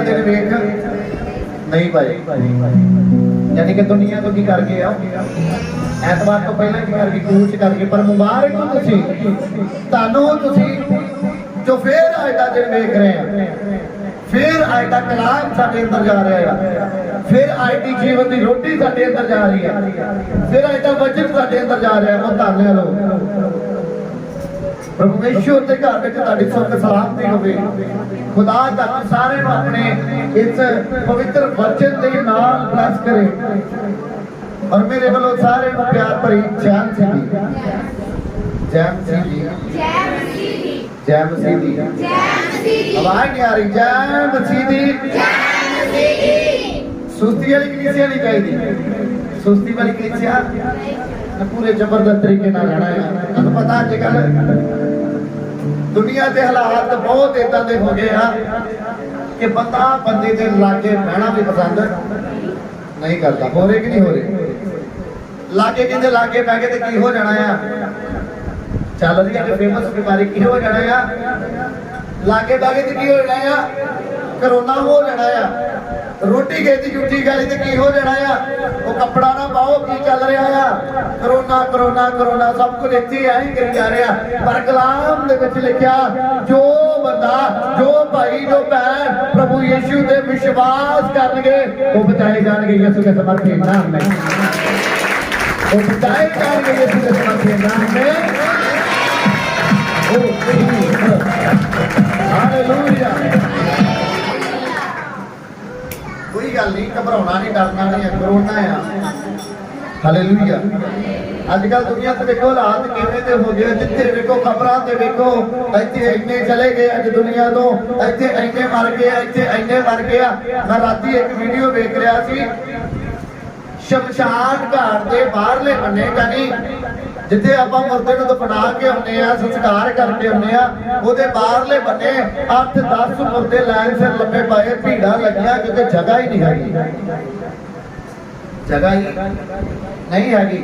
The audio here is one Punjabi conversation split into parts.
दिन वेख नहीं पाए, यानी कि दुनिया तो की कर गए एतवार तो पहले की कर गए कूच करके, पर मुबारक हो तुसी जो फिर अज का दिन वेख रहे हैं, फिर अज का कलाम साडे अंदर जा रहा है, फिर अज की जीवन की रोटी साडे अंदर जा रही है, फिर अज का वचन साडे अंदर जा रहा है। वो धन्य लो परमेश्वर के घर में तुहाडी सुख सलामती होवे। खुदा तुहानू सारे नूं अपने इस पवित्र वचन दे नाल ब्लेस करे। और मेरे वालों सारे नूं प्यार भरी जय मसीह दी, जय मसीह दी, जय मसीह दी। आवाज नहीं आ रही, जय मसीह दी। सुस्ती वाली कलीसिया नहीं चाहिए, सुस्ती वाली कलीसिया पूरे जबरदस्त तरीके नाल रहना है। तुहानू पता अजकल दुनिया के हालात बहुत इदां दे हो गए हैं कि बंदा बंदे के लागे रहना भी पसंद नहीं करता। हो रहे कि नहीं हो रहे? लागे किंदे लागे बह के की हो जाना है, चल रही है फेमस बीमारी की हो जाना है, लागे बह के की हो जाना है, करोना हो जाना है, रोटी खेती झूठी खाली तो की हो जाना है, वो कपड़ा ना पाओ की चल रहा है, करोना करोना करोना सब कुछ इतने ही करी जा रहा। पर कलाम दे विच लिखिया जो बंदा जो भाई जो भैन प्रभु यीशु ते विश्वास करनगे वो बचाए जाएंगे यीशु के समर्थी नाम में, वो बचाए जाएंगे यीशु के समर्थी नाम में। हालेलुया। कोई गल नहीं, घबराना नहीं, डरना नहीं है, करोना है। हालेलुया। अजकल दुनिया से देखो हालात किवें दे हो गए, जिथे देखो खबरां ते देखो इत्थे इन्ने चले गए अज दुनिया तो, इत्थे इन्ने मर गए, इत्थे इन्ने मर गया। मैं राती एक वीडियो देख रहा सी, शमशान घाट के बाहरले बन्ने कनी जिथे आपां मुर्दे नूं दफना के आउंदे आ, संस्कार करके आउंदे आ, ओहदे बाहरले बन्ने 8-10 मुर्दे लाइन से लंबे पाए, भीड़ा लगियां क्योंकि जगह ही नहीं हैगी, जगह ही नहीं हैगी,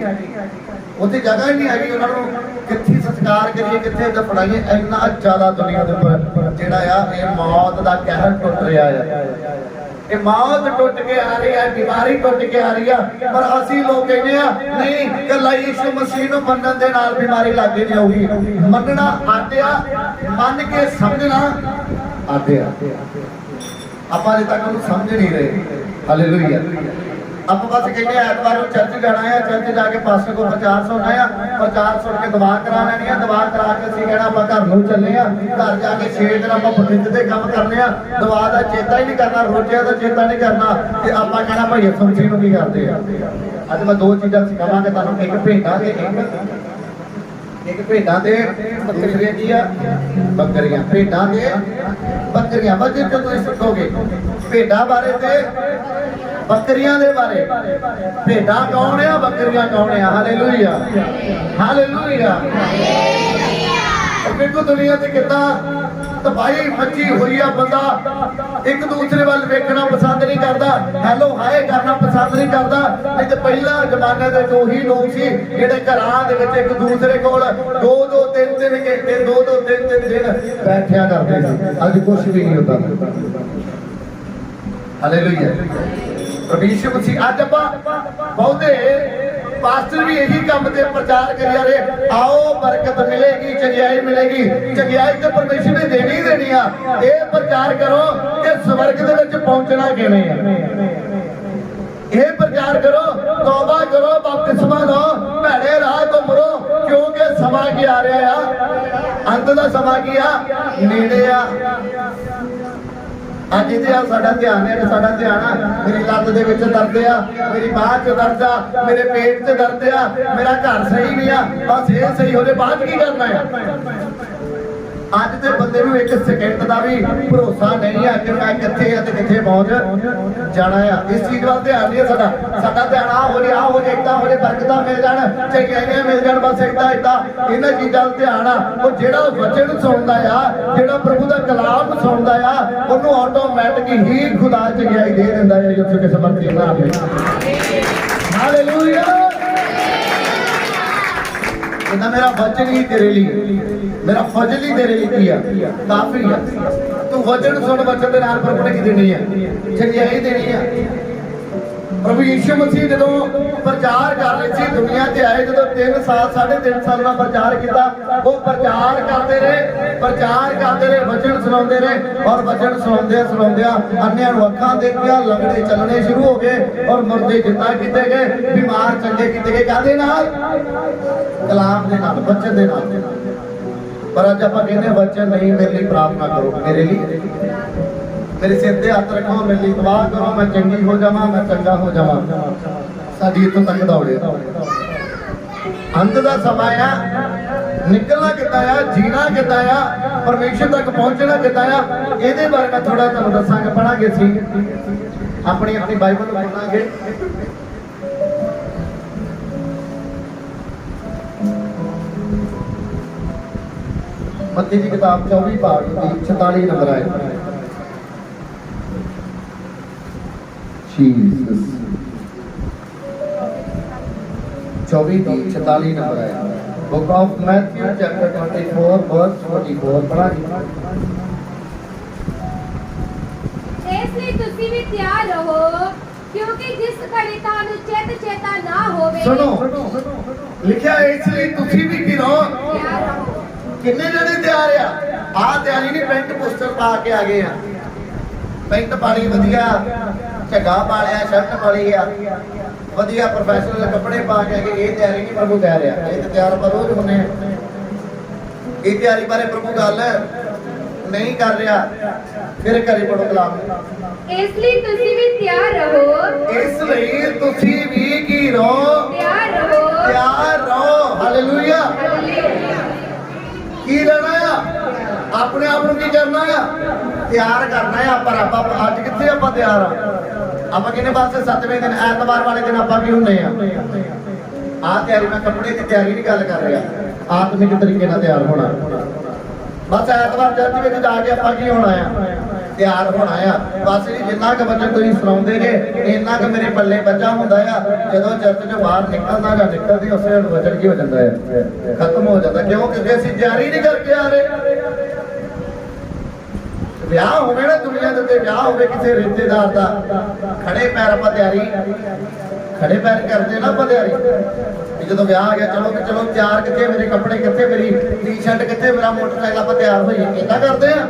उत्थे जगह ही नहीं हैगी। उन्होंने कित्थे संस्कार करिए, कित्थे दफनाइए। इन्ना ज्यादा दुनिया के उपर जिहड़ा आ ये मौत का कहर टुट रहा है, ये मौत टुट के आ रही है, बीमारी टुट के आ रही है। पर असी लोग कहते हैं नहीं, कला यीशु मसीह नूं मनण दे नाल बीमारी लग नहीं आऊगी। मनना आद्या, मन के समझना आद्या। आप अजे तक उन्हें समझ नहीं रहे। हालेलुया। आप बस कहते हैं एतवार चर्च जाना है, चर्च जाके पास्टर को प्रचार सुनना है, प्रचार सुन के दुआ करा लैनी है, दुआ करा के असीं कहना आपां घर नूं चले आ, घर जाके 6 दिन आपां बखिंद दे काम करने आ, दुआ दा चेता ही नहीं करना, रोटियां दा चेता नहीं करना, ते आपां कहना भाई यीशु मसीह नूं की करदे आ। अज मैं 2 चीज़ां सिखावांगा तुहानूं, एक भेडां ते एक भेडां ते बकरियां की आ, बकरियां, भेडां ते बकरियां। बस जो तुसीं सिखोगे भेडां बारे ते बकरियां दे बारे, भेडां कौन है, बकरियां कौन है। Hallelujah, hallelujah. देखो दुनिया ते कितना तबाही मची हुई है, बंदा एक दूसरे वाल वेखना पसंद नहीं करता, हैलो हाय करना पसंद नहीं करता। नहीं तो पहला जमाने के जो ही लोग सी जिहड़े घरां दे विच एक दूसरे कोल 2-2 3-3 घंटे 2-2 3-3 दिन बैठिया करते सी। अज कुछ भी नहीं होता। हालेलुया। परमेश्वर मसीह अज आपां बहुते पास्टर भी यही काम से प्रचार करिए रहे, आओ बरकत मिलेगी, चंगियाई मिलेगी। चंगियाई तो परमेश्वर ने देनी ही देनी है। ये प्रचार करो कि स्वर्ग दे विच पहुंचना किवें है, ये प्रचार करो, तौबा करो, बपतिस्मा लो, भैड़े राह तो मुड़ो, क्योंकि समा की आ रहा है, अंत का समा की आ नेड़े आ। अज इतने साडा ध्यान है, साडा ध्यान मेरी लत्त दे विच दर्द आ, मेरी बांह च दर्द आ, मेरे पेट च दर्द आ, मेरा घर सही नहीं आ, बस ये सही होने बाद की करना है। अज के बंदे नूं एक सेकंड का भी भरोसा नहीं है कि मैं कित्थे है ते कित्थे पहुंच जाना है। इस चीज वाल ध्यान नहीं है साडा। साडा ध्यान आ हो जाए, आ हो जाए, इदां हो जाए, बरकतां मिल जाण, चंगियाइयां मिल जाण, बस इदां इदां इन्हां चीज़ां दा ध्यान आ। वो जिहड़ा वचन सुणदा आ, जिहड़ा प्रभु दा कलाम सुणदा आ, ओनूं ऑटोमैटिक ही खुदा चंगियाई दे दिंदा है। यीशु के समर्थी नाम में हालेलुया। मेरा वचन ही तेरे लिए, मेरा फजल ही तेरे लिए किया काफी है। तू ਤੂੰ ਵਚਨ ਸੁਣ, ਵਚਨ ਦੇ ਨਾਲ ਪ੍ਰਭੂ ਨੇ ਕੀ ਦੇਣੀ ਹੈ? ਚੰਗਿਆਈ ਦੇਣੀ ਹੈ। प्रभु यीशु मसीह जो प्रचार कर रहे थे दुनिया से आए, जो 3 साल 3.5 साल का प्रचार किया, वो प्रचार करते रहे, वचन सुनाते रहे और वचन सुनाते अन्य अखां देखिया, लंगड़े चलने शुरू हो गए और मुर्दे जिंदा किए गए, बीमार चंगे किए गए। कहते नाल कलाम के नाल, वचन के नाल। पर अज आप कहते वचन नहीं, मेरे लिए प्रार्थना करो, मेरे लिए मेरे सिर ते हथ रखो, मेरे लिए दुआ करो, मैं चंगी हो जावां, मैं चंगा हो जावां। साडी इत्थों तक दौड़े अंत का समा आ, निकलना कितना आ, जीना कितना आ, परमेश्वर तक पहुंचना कितना आ, ये बारे में थोड़ा तुहानूं दसांगे, पढ़ांगे सी अपनी अपनी बाइबल पढ़ांगे। मत्ती की किताब 24 भाग 46 नंबर आए। Jesus 24-46 नंबर है। Book of Matthew chapter 24 verse 44 पढ़ा जी। इसलिए तुसी भी तैयार रहो, क्योंकि जिस घड़ी तानू चेता ना होवे। सुनो लिखा है, इसलिए तुसी भी की रहो, तैयार रहो। किन्ने जने तैयार आ तैयारी नहीं, पेंट पोस्टर पा के आ गए हैं, पेंट पाली वधिया, झग्गा पा लिया, शर्ट पा ली आ वधिया, प्रोफेशनल कपड़े पा के आगे, ये तैयारी नहीं प्रभु कह रहा। ये तो तैयार पर रोज होने, ये तैयारी बारे प्रभु गल नहीं कर रहा। फिर करी पढ़ो कलाम। इसलिए तुसी भी तैयार रहो, इसलिए तुसी भी की रहो, तैयार रहो। हालेलुया। की रहना है, अपने आप को की करना है, तैयार करना है। पर आप अज कितने आप तैयार आप किन्ने पासे 7वें दिन ऐतवार वाले दिन आप की होने आ तैयारी। मैं कपड़े की तैयारी नहीं गल कर रहा, आत्मिक तरीके से तैयार होना। बस ऐतवार चर्च में जाके आप की होना है, तैयार होना है। बस जिन्ना क वचन तुसीं सुणाउंदे जे इन्ना क मेरे पल्ले बचा हुंदा है। जदों चर्च चों बाहर निकलदा जां निकलदी उस वेले वचन की हो जाता है, खत्म हो जाता। क्यों? क्योंकि असीं तैयारी नहीं करके आ रहे। ब्याह होवे ना दुनिया दे, ब्याह होवे किसी रिश्तेदार दा, खड़े पैर आप तैयारी, खड़े पैर करते ना आप तैयारी। जो ब्याह आ गया, चलो तैयार कितने, मेरे कपड़े कितने, मेरी टी शर्ट कितने, मेरा मोटरसाइकिल आप तैयार होइए, इदा करते हैं।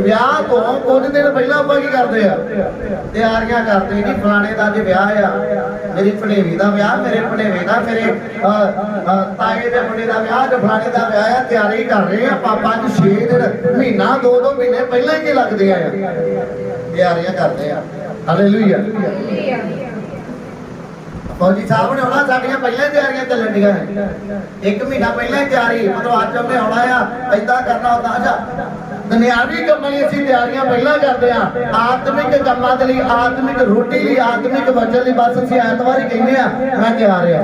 ब्याह तो कुछ दिन पहला आप की करते हैं, तैयारियां करते नहीं। फलाने का जो ब्याह आ, मेरी भणेवी का ब्याह, मेरे भणेवे का, मेरे ताए के मुंडे का ब्याह, जो फलाने का ब्याह है, तैयारी कर रहे हैं। 5-6 दिन, महीना 2 महीने पहले ही लगते हैं, तैयारियां करते हैं। हालेलुया। फौजी साहब ने आना, साडियां पहले तैयारियां चलन दियां है, 1 महीना पहले तैयारी। मतलब अज हमने आना आ, इदा करना होता। अच्छा दुनियावी कामां दी असीं तैयारियां पहला करदे आ, आत्मिक कामां दे लई, आत्मिक रोटी लई, आत्मिक वचन लई बस असीं ऐतवार ही कहने आ मैं तैयार आ।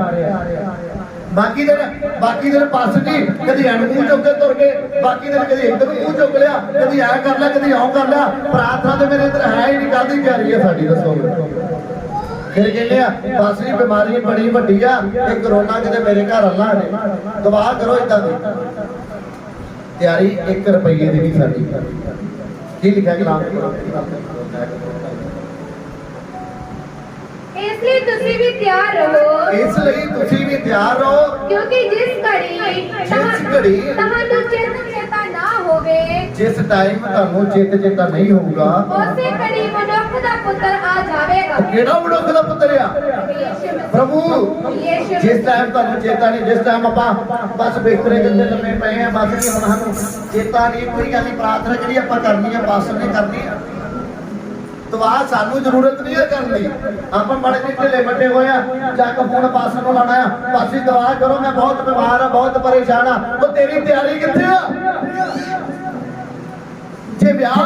बाकी दिन पास जी कदी मुंह चुक के तुर गए, बाकी दिन कदी इधर मुंह चुक लिया, कदी ऐ कर लिया, कदी आउं कर लिया। प्रार्थना तो मेरे इधर है ही नहीं, काहदी तैयारी है साडी दसो। फिर कहने बस जी बीमारी बड़ी वड्डी आ, ये कोरोना किते मेरे घर अल्लाह ने, दुआ करो। इदां दी तैयारी 1 रुपये की नहीं साडी। की लिखा कलाम? इसलिए तुसी भी तैयार रहो, इसलिए तुसी भी तैयार रहो, क्योंकि जिस घड़ी तहानू चेता ना होवे, जिस टाइम तहानू चेता नहीं होगा, उसे घड़ी मनुख दा पुत्र आ जावेगा। केड़ा मनुख दा पुत्र आ? प्रभु। जिस टाइम तहानू चेता नहीं, जिस टाइम आपां बस बिस्तरे दे अंदर लम्मे पए हैं, बस नहीं हुण सानू चेता नहीं, कोई गल नहीं, प्रार्थना जिहड़ी आपां करनी है पास ने करनी है, दुआ सानू जरूरत नहीं है करनी। आप बड़े ढिले बटे हुए जाकर फोन पास को लाना है, पास दुआ करो, मैं बहुत बीमार हाँ, बहुत परेशान हाँ। तो तेरी तैयारी कितने जे ब्याह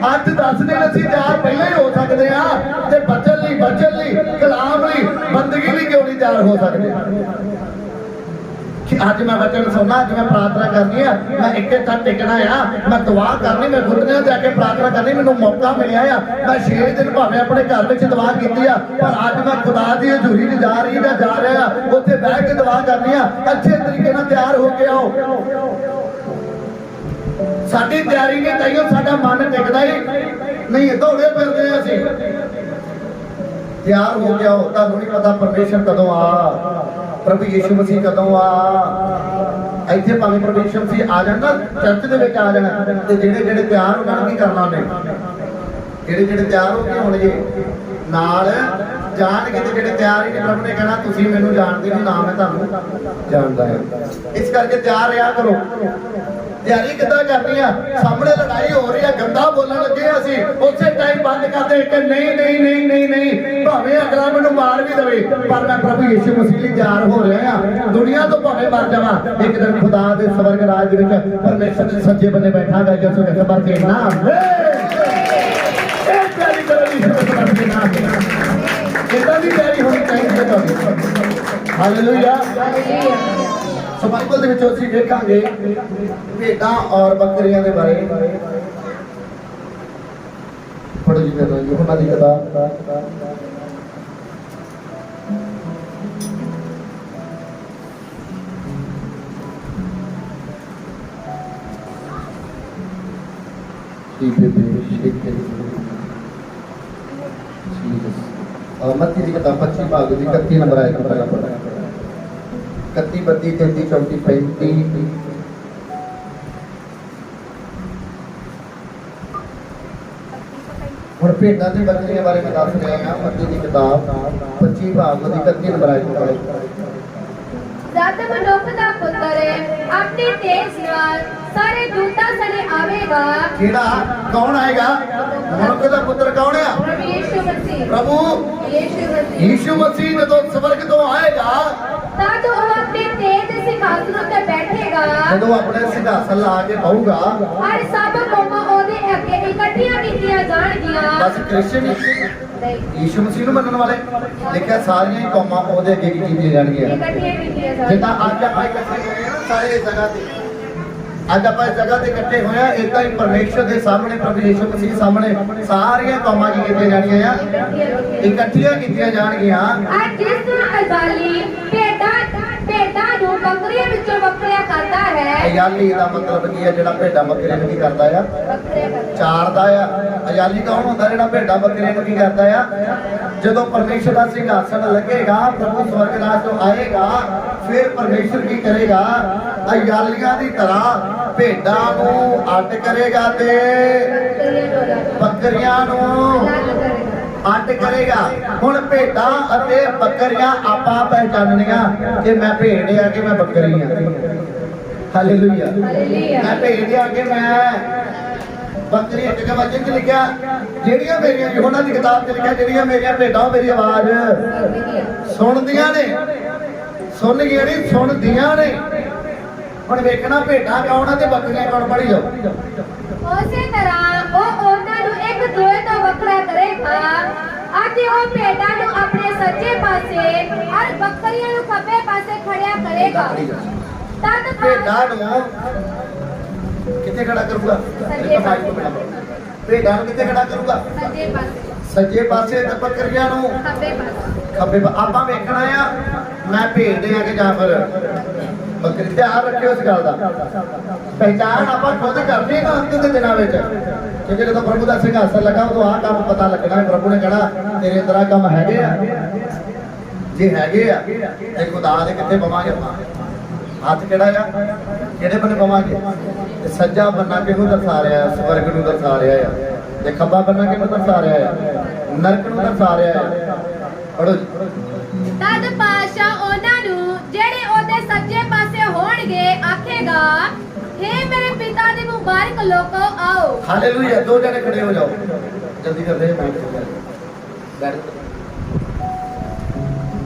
अज 10 दिन असीं तैयार पहले ही हो सकते हैं, ते बचन लई कलाम लई बंदगी लई क्यों नहीं तैयार हो सकते? अज मैं वचन सुनना, अज मैं प्रार्थना करनी है, मैं एक तक टिकना आ, मैं दुआ करनी, मैं घुटने ते आके प्रार्थना करनी, मैनूं मौका मिलिया आ। मैं 6 दिन भावें अपने घर में दुआ की, पर अज मैं खुदा की हजूरी में जा रहा उत्थे बह के दुआ करनी है। अच्छे तरीके नाल तैयार हो के आओ। ਸਾਡੀ ਤਿਆਰੀ ਨਹੀਂ ਤਾਈਓ ਸਾਡਾ ਮਨ ਟਿਕਦਾ ਹੀ ਨਹੀਂ, ਦੌੜੇ ਫਿਰਦੇ ਹਾਂ ਅਸੀਂ। ਤਿਆਰ ਹੋ ਗਿਆ ਹੋ, ਤੁਹਾਨੂੰ ਨਹੀਂ ਪਤਾ ਪਰਮੇਸ਼ਰ ਕਦੋਂ ਆ, ਪ੍ਰਭੂ ਯੀਸ਼ੂ ਮਸੀਹ ਕਦੋਂ ਆ। ਇੱਥੇ ਭਾਵੇਂ ਪ੍ਰਭੂ ਯੀਸ਼ੂ ਮਸੀਹ ਆ ਜਾਣ ਨਾ, ਚਰਚ ਦੇ ਵਿੱਚ ਆ ਜਾਣਾ, ਤੇ ਜਿਹੜੇ ਜਿਹੜੇ ਤਿਆਰ ਹੋ ਜਾਣ ਕੀ ਕਰਨਾ ਉਹਨੇ, ਜਿਹੜੇ ਜਿਹੜੇ ਤਿਆਰ ਹੋ ਕੇ ਹੋਣਗੇ ਨਾਲ ਜਾਣਗੇ, ਤੇ ਜਿਹੜੇ ਤਿਆਰ ਹੀ ਨਹੀਂ ਪ੍ਰਭੂ ਨੇ ਕਹਿਣਾ ਤੁਸੀਂ ਮੈਨੂੰ ਜਾਣਦੇ ਨਹੀਂ, ਨਾ ਮੈਂ ਤੁਹਾਨੂੰ ਜਾਣਦਾ ਹਾਂ। ਇਸ ਕਰਕੇ ਤਿਆਰ ਰਿਹਾ ਕਰੋ। ਤਿਆਰੀ ਕਿੱਦਾਂ ਕਰਨੀ ਆ? ਸਾਹਮਣੇ ਲੜਾਈ ਹੋ ਰਹੀ ਆ, ਗੰਦਾ ਬੋਲਣ ਲੱਗੇ ਅਸੀਂ, ਉਸੇ ਟਾਈਮ ਬੰਦ ਕਰਦੇ ਕਿ ਨਹੀਂ ਨਹੀਂ ਨਹੀਂ ਨਹੀਂ ਨਹੀਂ, ਭਾਵੇਂ ਅਗਲਾ ਮੈਨੂੰ ਮਾਰ ਵੀ ਦੇਵੇ ਪਰ ਮੈਂ ਪ੍ਰਭੂ ਯੀਸ਼ੂ ਮਸੀਹ ਲਈ ਤਿਆਰ ਹੋ ਰਿਹਾ ਆ। ਦੁਨੀਆ ਤੋਂ ਭਾਵੇਂ ਮਰ ਜਾਵਾਂ, ਇੱਕ ਦਿਨ ਖੁਦਾ ਦੇ ਸਵਰਗ ਰਾਜ ਦੇ ਵਿੱਚ ਪਰਮੇਸ਼ਰ ਦੇ ਸੱਜੇ ਬੰਨੇ ਬੈਠਾਂਗਾ। ਯਿਸੂ ਦੇ ਸਬਰ ਦੇ ਨਾਮ ਇਹ ਤਿਆਰੀ ਕਰੋ, ਯਿਸੂ ਦੇ ਸਬਰ ਦੇ ਨਾਮ ਕਿੱਦਾਂ ਦੀ ਤਿਆਰੀ ਹੋਣੀ ਚਾਹੀਦੀ ਹੈ ਤੁਹਾਡੀ। ਹਾਲੇਲੂਇਆ। ਸੋ ਬਾਈਬਲ ਦੇ ਵਿੱਚ ਅਸੀਂ ਦੇਖਾਂਗੇ ਭੇਡਾਂ ਔਰ ਬੱਕਰੀਆਂ ਦੇ ਬਾਰੇ। ਪੜ੍ਹੋ ਜੀ ਮੈਨੂੰ ਯਹੋਨਾ ਦੀ ਕਿਤਾਬ मत्ती की किताब 25 भाग दी 31 नंबर आयत पर 31 32 33 34 35 और भेड़ां ते बकरियां बारे मैं दस रहा हां। मत्ती की किताब 25 भाग दी 31 नंबर आयत पर जब मनुख दा पुत्र अपने तेज नाल सारे दूतां सने आवेगा। केड़ा कौन आएगा? मनुख दा पुत्र कौन है? प्रभु यीशु मसीह। प्रभु यीशु मसीह जदों स्वर्ग तो आएगा तद वह अपने तेज सिंहासन ते बैठेगा। जदों अपने सिंहासन ला के बहुगा और सब कौमां ओदे अगे इकट्ठियां कीतियां जाणगियां। बस क्रिश्चियन यीशु मसीह ਨੂੰ ਮੰਨਣ ਵਾਲੇ ਲਿਖਿਆ ਸਾਰੀਆਂ ਹੀ ਕੌਮਾਂ ਉਹਦੇ ਅੱਗੇ ਕੀਤੀਆਂ ਜਾਣਗੀਆਂ। ਜਿੱਦਾਂ ਅੱਜ ਆਪਾਂ ਇਕੱਠੇ ਹੋਏ ਹਾਂ ਸਾਰੇ ਜਗ੍ਹਾ ਤੇ, ਅੱਜ ਆਪਾਂ ਇਸ ਜਗ੍ਹਾ ਤੇ ਇਕੱਠੇ ਹੋਏ ਆ, ਇਦਾਂ ਹੀ ਪਰਮੇਸ਼ਰ ਦੇ ਸਾਹਮਣੇ ਪ੍ਰਭੂ ਯੀਸ਼ੂ ਮਸੀਹ ਸਾਹਮਣੇ ਸਾਰੀਆਂ ਕੌਮਾਂ ਕੀ ਕੀਤੀਆਂ ਜਾਣਗੀਆਂ? ਇਕੱਠੀਆਂ ਕੀਤੀਆਂ ਜਾਣਗੀਆਂ। ਅੱਜ ਜਿਸ ਅਜ਼ਾਲੀ ਭੇਡਾਂ ਨੂੰ ਬੱਕਰੀਆਂ ਵਿੱਚੋਂ ਵੱਖਰਿਆ ਕਰਦਾ ਹੈ। ਅਯਾਲੀ ਦਾ ਮਤਲਬ ਕੀ ਹੈ? ਜਿਹੜਾ ਭੇਡਾਂ ਬੱਕਰੀਆਂ ਨੂੰ ਕੀ ਕਰਦਾ ਆ? ਚਾਰਦਾ ਆ। ਅਯਾਲੀ ਕੌਣ ਹੁੰਦਾ? ਜਿਹੜਾ ਭੇਡਾਂ ਬੱਕਰੀਆਂ ਨੂੰ ਕੀ ਕਰਦਾ ਆ? ਜਦੋਂ ਪਰਮੇਸ਼ਰ ਦਾ ਸਿੰਘਾਸਨ ਲੱਗੇਗਾ, ਪ੍ਰਭੂ ਸਵਰਗ ਰਾਜ ਤੋਂ ਆਏਗਾ, ਫਿਰ ਪਰਮੇਸ਼ਰ ਕੀ ਕਰੇਗਾ? ਅਯਾਲੀਆਂ ਦੀ ਤਰ੍ਹਾਂ ਭੇਡਾਂ ਨੂੰ ਅੱਡ ਕਰੇਗਾ ਤੇ ਬੱਕਰੀਆਂ ਨੂੰ ਅੱਡ ਕਰੇਗਾ। ਹੁਣ ਭੇਡਾਂ ਅਤੇ ਬੱਕਰੀਆਂ ਆਪਾਂ ਪਹਿਚਾਨਣੀਆਂ ਕਿ ਮੈਂ ਭੇਡ ਆ ਕਿ ਮੈਂ ਬੱਕਰੀ ਆ। ਹਾਲੇਲੂਇਆ। ਮੈਂ ਭੇਡ ਆ ਕਿ ਮੈਂ ਬੱਕਰੀ। ਇੱਕ ਜਗ੍ਹਾ ਚ ਲਿਖਿਆ ਜਿਹੜੀਆਂ ਮੇਰੀਆਂ ਯਹੋਨਾ ਦੀ ਕਿਤਾਬ ਚ ਲਿਖਿਆ ਜਿਹੜੀਆਂ ਮੇਰੀਆਂ ਭੇਡਾਂ ਉਹ ਮੇਰੀ ਆਵਾਜ਼ ਸੁਣਦੀਆਂ ਨੇ। ਸੁਣ ਗਈਆਂ ਨਹੀਂ, ਸੁਣਦੀਆਂ ਨੇ। ਹੁਣ ਵੇਖਣਾ ਭੇਡਾਂ ਕੌਣ ਆ ਤੇ ਬੱਕਰੀਆਂ ਕੌਣ? ਪੜੀ ਜਾਓ। ਉਸੇ ਤਰ੍ਹਾਂ ਉਹ ਉਹਨਾਂ ਨੂੰ ਇੱਕ ਦੂਜੇ ਤੋਂ ਵੱਖਰਾ ਕਰੇਗਾ ਅਤੇ ਉਹ ਭੇਡਾਂ ਨੂੰ ਆਪਣੇ ਸੱਜੇ ਪਾਸੇ ਔਰ ਬੱਕਰੀਆਂ ਨੂੰ ਖੱਬੇ ਪਾਸੇ ਖੜਿਆ ਕਰੇਗਾ। ਤਦ ਭੇਡਾਂ ਨੂੰ ਕਿੱਥੇ ਖੜਾ ਕਰੂਗਾ? ਭੇਡਾਂ ਨੂੰ ਕਿੱਥੇ ਖੜਾ ਕਰੂਗਾ? ਸੱਜੇ ਪਾਸੇ। ਸੱਜੇ ਪਾਸੇ ਤੇ ਬੱਕਰੀਆਂ ਨੂੰ ਖੱਬੇ ਪਾਸੇ। ਖੱਬੇ। ਆਪਾਂ ਵੇਖਣਾ ਆ ਮੈਂ ਭੇਡ ਆ ਕਿ ਜਾਂ ਫਿਰ ਬੱਕਰੀ। ਧਿਆਨ ਰੱਖਿਓ ਇਸ ਗੱਲ ਦਾ। ਪਹਿਚਾਣ ਆਪਾਂ ਖੁਦ ਕਰਨੀ ਨਾ ਅੰਤ ਦੇ ਦਿਨਾਂ ਵਿੱਚ, ਕਿਉਂਕਿ ਜਦੋਂ ਪ੍ਰਭੂ ਦਾ ਸਿੰਘਾਸਨ ਲੱਗਾ ਉਦੋਂ ਆਹ ਕੰਮ ਪਤਾ ਲੱਗਣਾ। ਪ੍ਰਭੂ ਨੇ ਕਹਿਣਾ ਤੇਰੇ ਅੰਦਰ ਆਹ ਕੰਮ ਹੈਗੇ ਆ। ਜੇ ਹੈਗੇ ਆ ਤੇ ਖੁਦਾ ਦੇ ਕਿੱਥੇ ਬਵਾਂਗੇ ਆਪਾਂ? ਹੱਥ ਕਿਹੜਾ ਆ? ਕਿਹੜੇ ਬੰਨੇ ਬਵਾਂਗੇ? ਤੇ ਸੱਜਾ ਬੰਨਾ ਕਿਹਨੂੰ ਦਰਸਾ ਰਿਹਾ? ਸਵਰਗ ਨੂੰ ਦਰਸਾ ਰਿਹਾ ਆ। ਤੇ ਖੱਬਾ ਬੰਨਾ ਕਿਹਨੂੰ ਦਰਸਾ ਰਿਹਾ ਆ? ਨਰਕ ਨੂੰ ਦਰਸਾ ਰਿਹਾ ਆ। ਪੜੋ। ਤਦ ਪਾਤਸ਼ਾਹ ਉਹਨਾਂ ਨੂੰ ਜਿਹੜੇ ਉਹਦੇ ਸੱਜੇ ਪਾਸੇ ਹੋਣਗੇ ਆਖੇਗਾ, हे ਮੇਰੇ ਪਿਤਾ ਦੇ ਮੁਬਾਰਕ ਲੋਕੋ ਆਓ। ਹਾਲੇਲੂਇਆ। ਦੋ ਜਣੇ ਖੜੇ ਹੋ ਜਾਓ, ਜਲਦੀ ਕਰਦੇ ਹਾਂ। ਬੈਠ